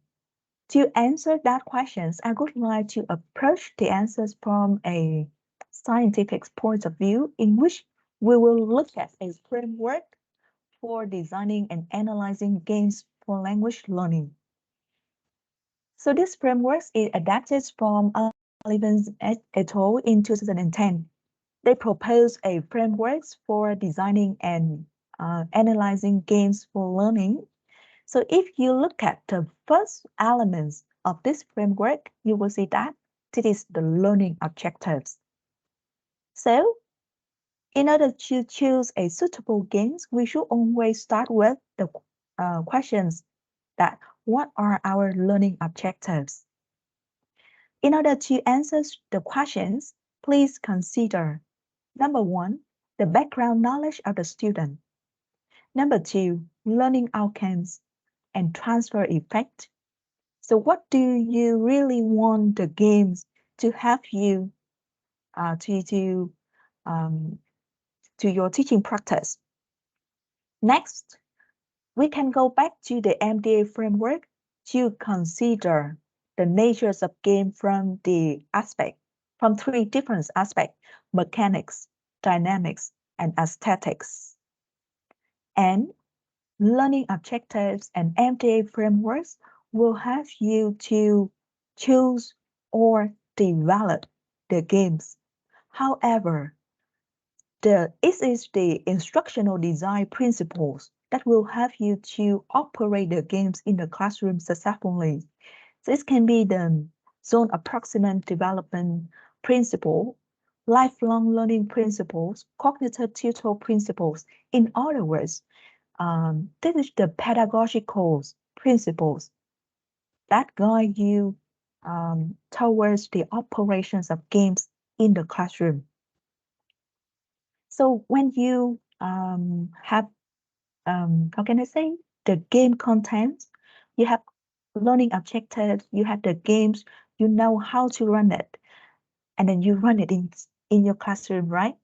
to answer that questions, I would like to approach the answers from a scientific point of view, in which we will look at a framework for designing and analyzing games for language learning. So this framework is adapted from 𝗚𝗏𝗡𝗏 et al. In 2010. They propose a framework for designing and analyzing games for learning. So if you look at the first elements of this framework, you will see that it is the learning objectives. So in order to choose a suitable games, we should always start with the questions that what are our learning objectives? In order to answer the questions, please consider number 1, the background knowledge of the student. Number 2, learning outcomes and transfer effect. So what do you really want the games to help you to your teaching practice? Next, we can go back to the MTA framework to consider the natures of game from 3 different aspects: mechanics, dynamics, and aesthetics. And learning objectives and MTA frameworks will help you to choose or develop the games. However, it is the instructional design principles that will help you to operate the games in the classroom successfully. This can be the zone approximate development principle, lifelong learning principles, cognitive tutor principles. In other words, this is the pedagogical principles that guide you towards the operations of games in the classroom. So when you have, how can I say, the game content, you have learning objectives, you have the games, you know how to run it, and then you run it in your classroom, right?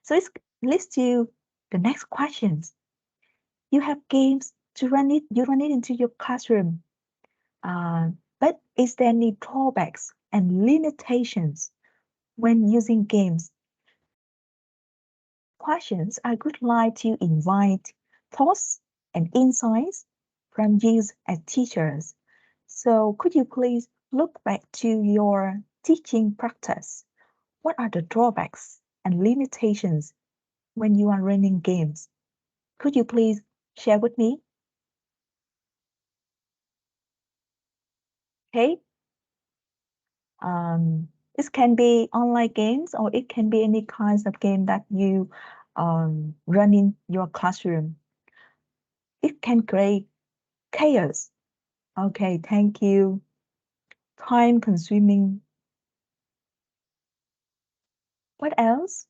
So it leads to the next questions. You have games to run it, you run it into your classroom. But is there any drawbacks and limitations when using games? Questions, I would like to invite thoughts and insights from you as teachers. So could you please look back to your teaching practice? What are the drawbacks and limitations when you are running games? Could you please share with me? Okay. This can be online games, or it can be any kinds of game that you run in your classroom. It can create chaos. Okay, thank you. Time consuming. What else?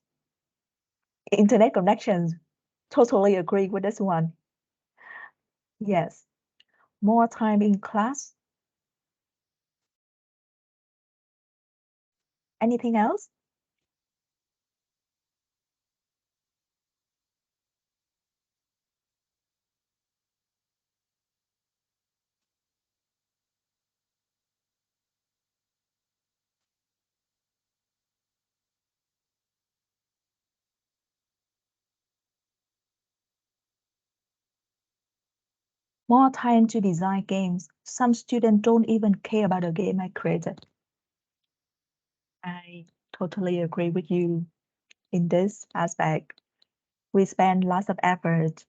Internet connections. Totally agree with this one. Yes. More time in class. Anything else? More time to design games. Some students don't even care about the game I created. I totally agree with you in this aspect. We spend lots of effort.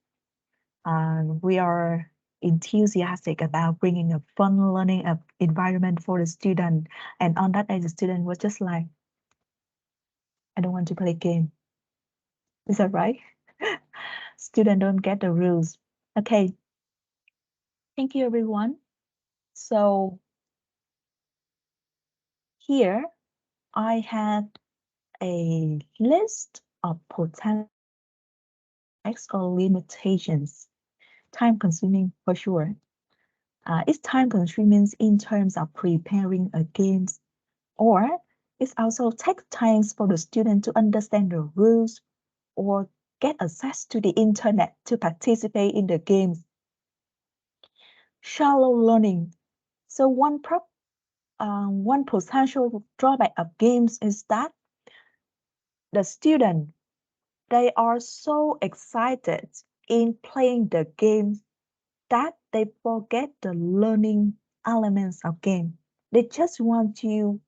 We are enthusiastic about bringing a fun learning environment for the student. And on that day, the student was just like, I don't want to play game. Is that right? Student don't get the rules. Okay. Thank you, everyone. So here I have a list of potential or limitations. Time consuming for sure. It's time consuming in terms of preparing a game, or it also takes time for the student to understand the rules or get access to the internet to participate in the games. Shallow learning. So one potential drawback of games is that the student, they are so excited in playing the game that they forget the learning elements of game. They just want to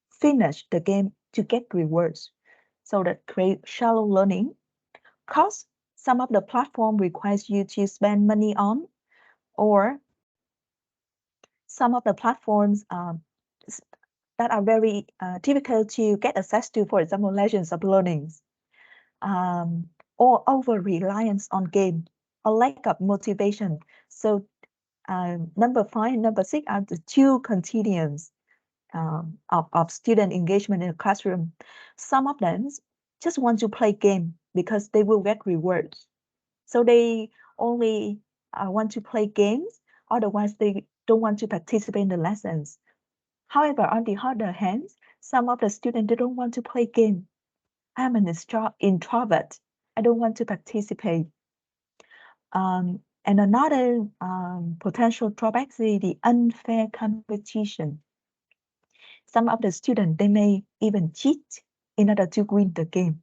finish the game to get rewards. So that create shallow learning. Cause some of the platform requires you to spend money on, or some of the platforms that are very difficult to get access to, for example, Legends of Learning, or over-reliance on game, or lack of motivation. So number 5 and number 6 are the two continuums of student engagement in the classroom. Some of them just want to play game because they will get rewards. So they only want to play games, otherwise they don't want to participate in the lessons. However, on the other hand, some of the students, they don't want to play game. I'm an introvert. I don't want to participate. And another potential drawback is the unfair competition. Some of the students, they may even cheat in order to win the game.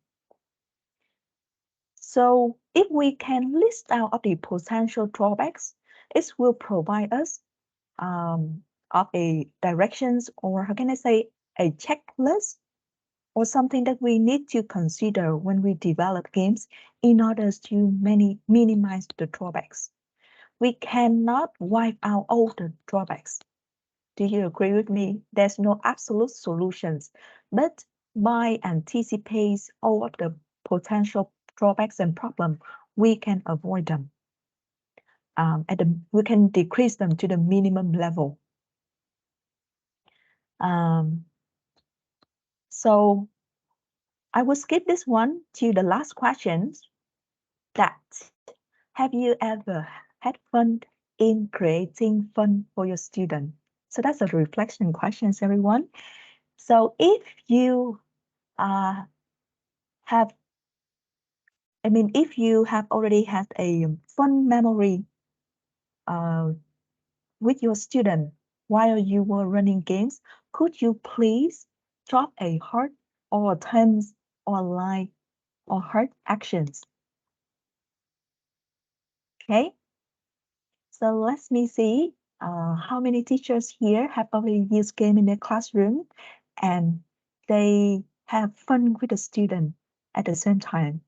So if we can list out of the potential drawbacks, it will provide us of a directions, or how can I say, a checklist, or something that we need to consider when we develop games in order to minimize the drawbacks. We cannot wipe out all the drawbacks. Do you agree with me? There's no absolute solutions, but by anticipating all of the potential drawbacks and problems, we can avoid them. We can decrease them to the minimum level. So I will skip this one to the last questions. That, have you ever had fun in creating fun for your student? So that's a reflection questions, everyone. So if you if you have already had a fun memory with your student while you were running games, could you please drop a heart or thumbs or like or heart actions? Okay, so let me see how many teachers here have already used game in their classroom and they have fun with the student at the same time.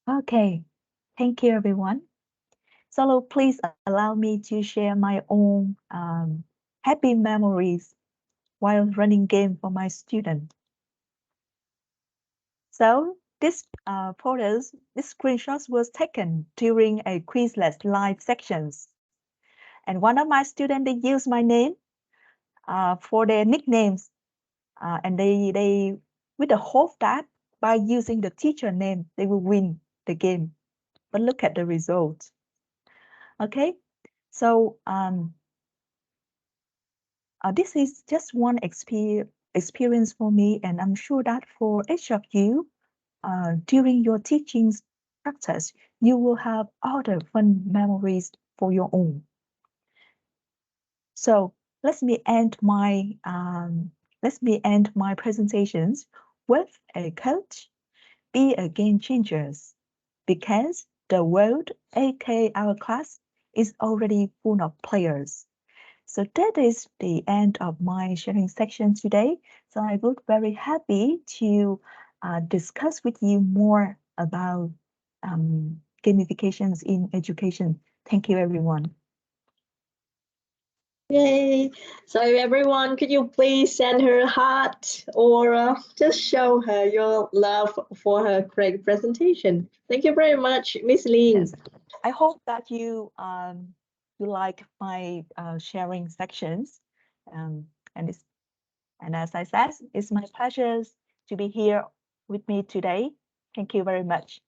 Okay, thank you everyone. So please allow me to share my own happy memories while running game for my student. So this this screenshots was taken during a Quizlet live sections. And one of my students, they used my name for their nicknames. And they with the hope that by using the teacher name, they will win the game. But look at the result. Okay, so this is just one experience for me, and I'm sure that for each of you, during your teaching practice, you will have other fun memories for your own. So let me end my presentations with a quote: "Be a game changers, because the world, aka our class, is already full of players." So that is the end of my sharing section today. So I would very happy to discuss with you more about gamifications in education. Thank you, everyone. Yay! So everyone, could you please send her a heart or just show her your love for her great presentation? Thank you very much, Miss Lin. Yes. I hope that you you like my sharing sections. And as I said, it's my pleasure to be here with me today. Thank you very much.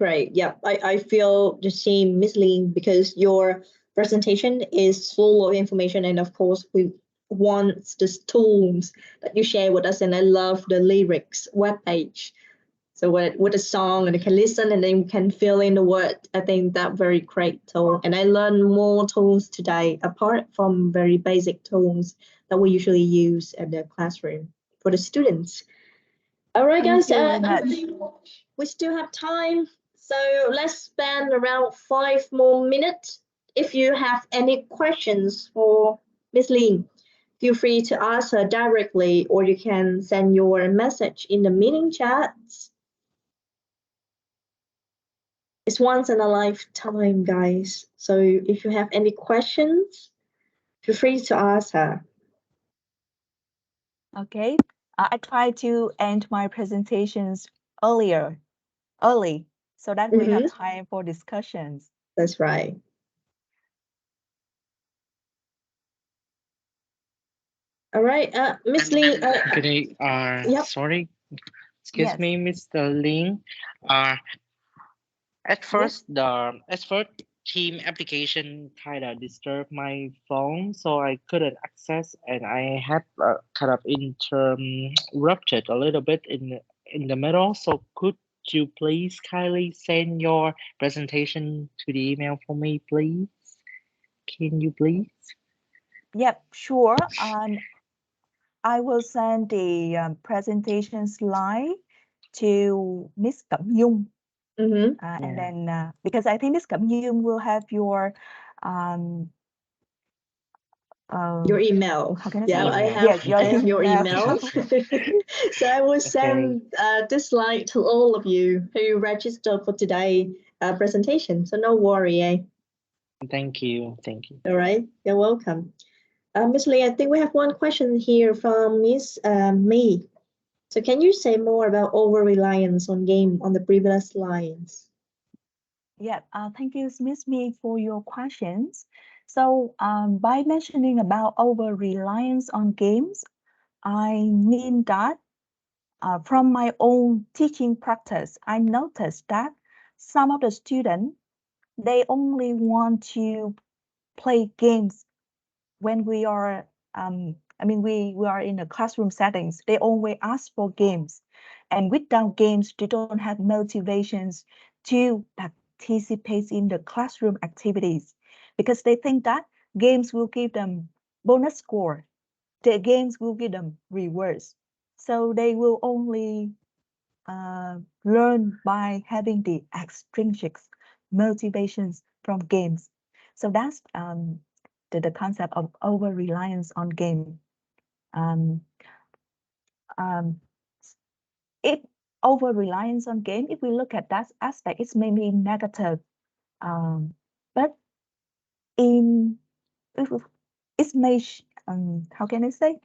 Great. Yeah, I feel the same, Miss Lee, because your presentation is full of information, and of course we want the tools that you share with us, and I love the lyrics webpage. So with a song, and you can listen and then you can fill in the word. I think that very great tool. And I learned more tools today, apart from very basic tools that we usually use at the classroom for the students. All right, guys, we still have time. So let's spend around 5 more minutes. If you have any questions for Miss Lee, feel free to ask her directly, or you can send your message in the meeting chats. It's once in a lifetime, guys. So if you have any questions, feel free to ask her. Okay, I try to end my presentations early, so that we have time for discussions. That's right. All right, Miss Lee. Good day. Yep. Sorry, excuse Yes. me, Mr. Ling. At first, the team application kind of disturbed my phone, so I couldn't access, and I had kind of interrupted a little bit in the middle. So could you please kindly send your presentation to the email for me, please? Can you please? Yep, sure. I will send the presentation slide to Miss Cẩm Nhung. And then because I think Miss Cẩm Nhung will have your email. How can I Yeah, say? I have, your I have your email. email. So I will send this slide to all of you who registered for today's presentation. So no worry, eh? Thank you. Thank you. All right, you're welcome. Miss Lee, I think we have one question here from Miss Me. So can you say more about over-reliance on game on the previous slides? Yeah, thank you, Miss Me, for your questions. So by mentioning about over-reliance on games, I mean that from my own teaching practice, I noticed that some of the students, they only want to play games when we are, we are in a classroom settings. They always ask for games. And without games, they don't have motivations to participate in the classroom activities because they think that games will give them bonus score. The games will give them rewards. So they will only learn by having the extrinsic motivations from games. So that's the concept of over-reliance on game. If over-reliance on game, if we look at that aspect, it's maybe negative. But it may, how can I say?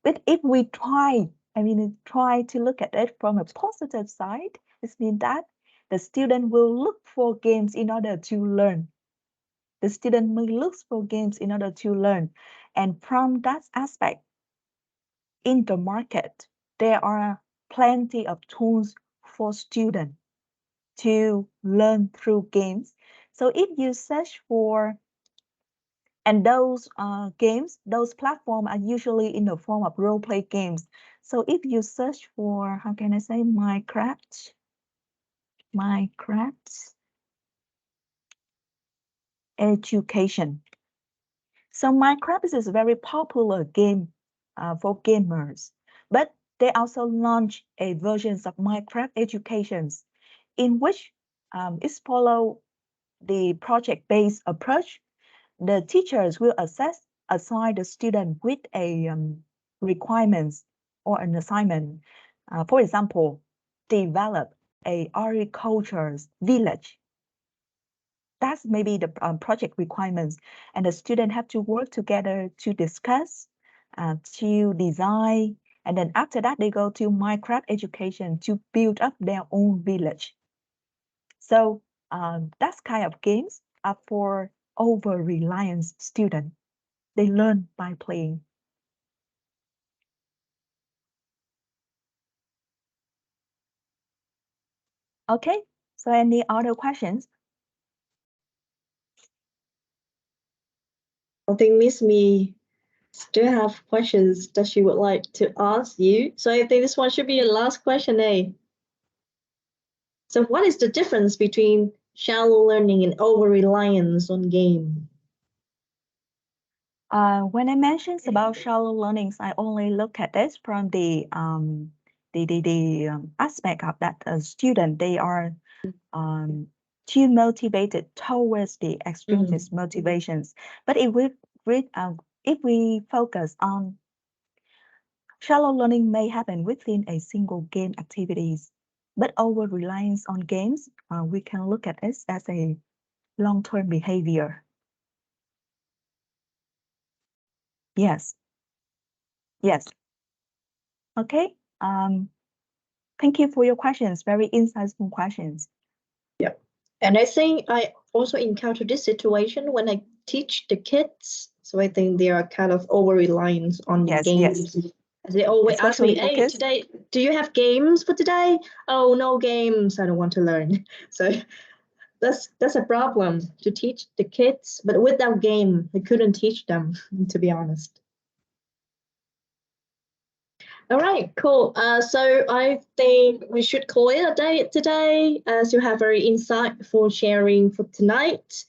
But if we try to look at it from a positive side, it means that the student will look for games in order to learn. The student may look for games in order to learn. And from that aspect, in the market, there are plenty of tools for students to learn through games. So if you search for, and those games, those platforms are usually in the form of role-play games. So if you search for, how can I say, Minecraft education. So Minecraft is a very popular game for gamers, but they also launched a version of Minecraft educations in which it's follow the project-based approach. The teachers will assign the student with a requirements or an assignment. For example, develop a agriculture village. That's maybe the project requirements, and the student have to work together to discuss, to design, and then after that they go to Minecraft education to build up their own village. So that's kind of games are for over-reliance student. They learn by playing. Okay, so any other questions? I think Miss Me still have questions that she would like to ask you. So I think this one should be your last question, eh? So what is the difference between shallow learning and over-reliance on game? When I mentioned about shallow learnings, I only look at this from the aspect of that student. They are too motivated towards the extrinsic motivations. But if we focus on shallow learning, may happen within a single game activities, but over reliance on games, we can look at it as a long-term behavior. Yes. Okay. Thank you for your questions. Very insightful questions. Yeah. And I think I also encountered this situation when I teach the kids. So I think they are kind of over-reliant on the games. Yes. They always ask me, hey, today, do you have games for today? Oh, no games. I don't want to learn. So that's a problem to teach the kids. But without game, I couldn't teach them, to be honest. All right, cool. So I think we should call it a day today, as you have very insightful sharing for tonight.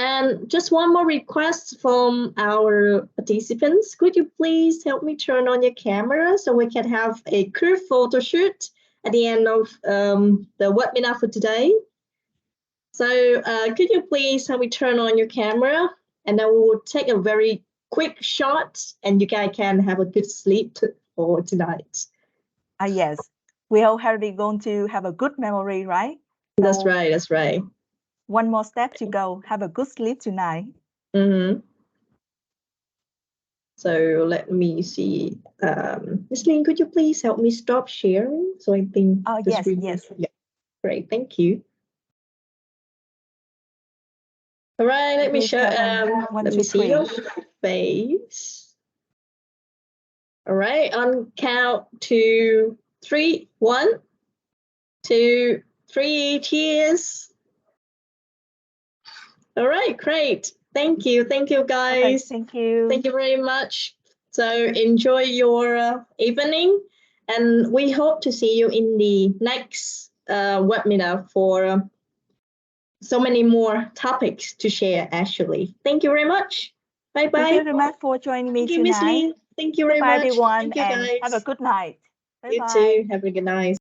And just one more request from our participants. Could you please help me turn on your camera so we can have a group photo shoot at the end of the webinar for today? So could you please help me turn on your camera, and then we will take a very quick shot, and you guys can have a good sleep for tonight. Yes, we all are going to have a good memory, right? That's right. That's right. One more step to go. Have a good sleep tonight. So let me see. Ms. Lin, could you please help me stop sharing? So I think. Yes. Yeah. Great. Thank you. All right. Let me show. Let me see your face. All right. On count to 3. 1, 2, 3. Cheers. All right, great. Thank you, guys. Okay, thank you. Thank you very much. So enjoy your evening, and we hope to see you in the next webinar for so many more topics to share, actually. Thank you very much. Bye-bye. Thank you very much for joining me tonight. Thank you, Miss Lee. Thank you very much. Bye, everyone, Thank you, guys. have a good night. Bye-bye. You too. Have a good night.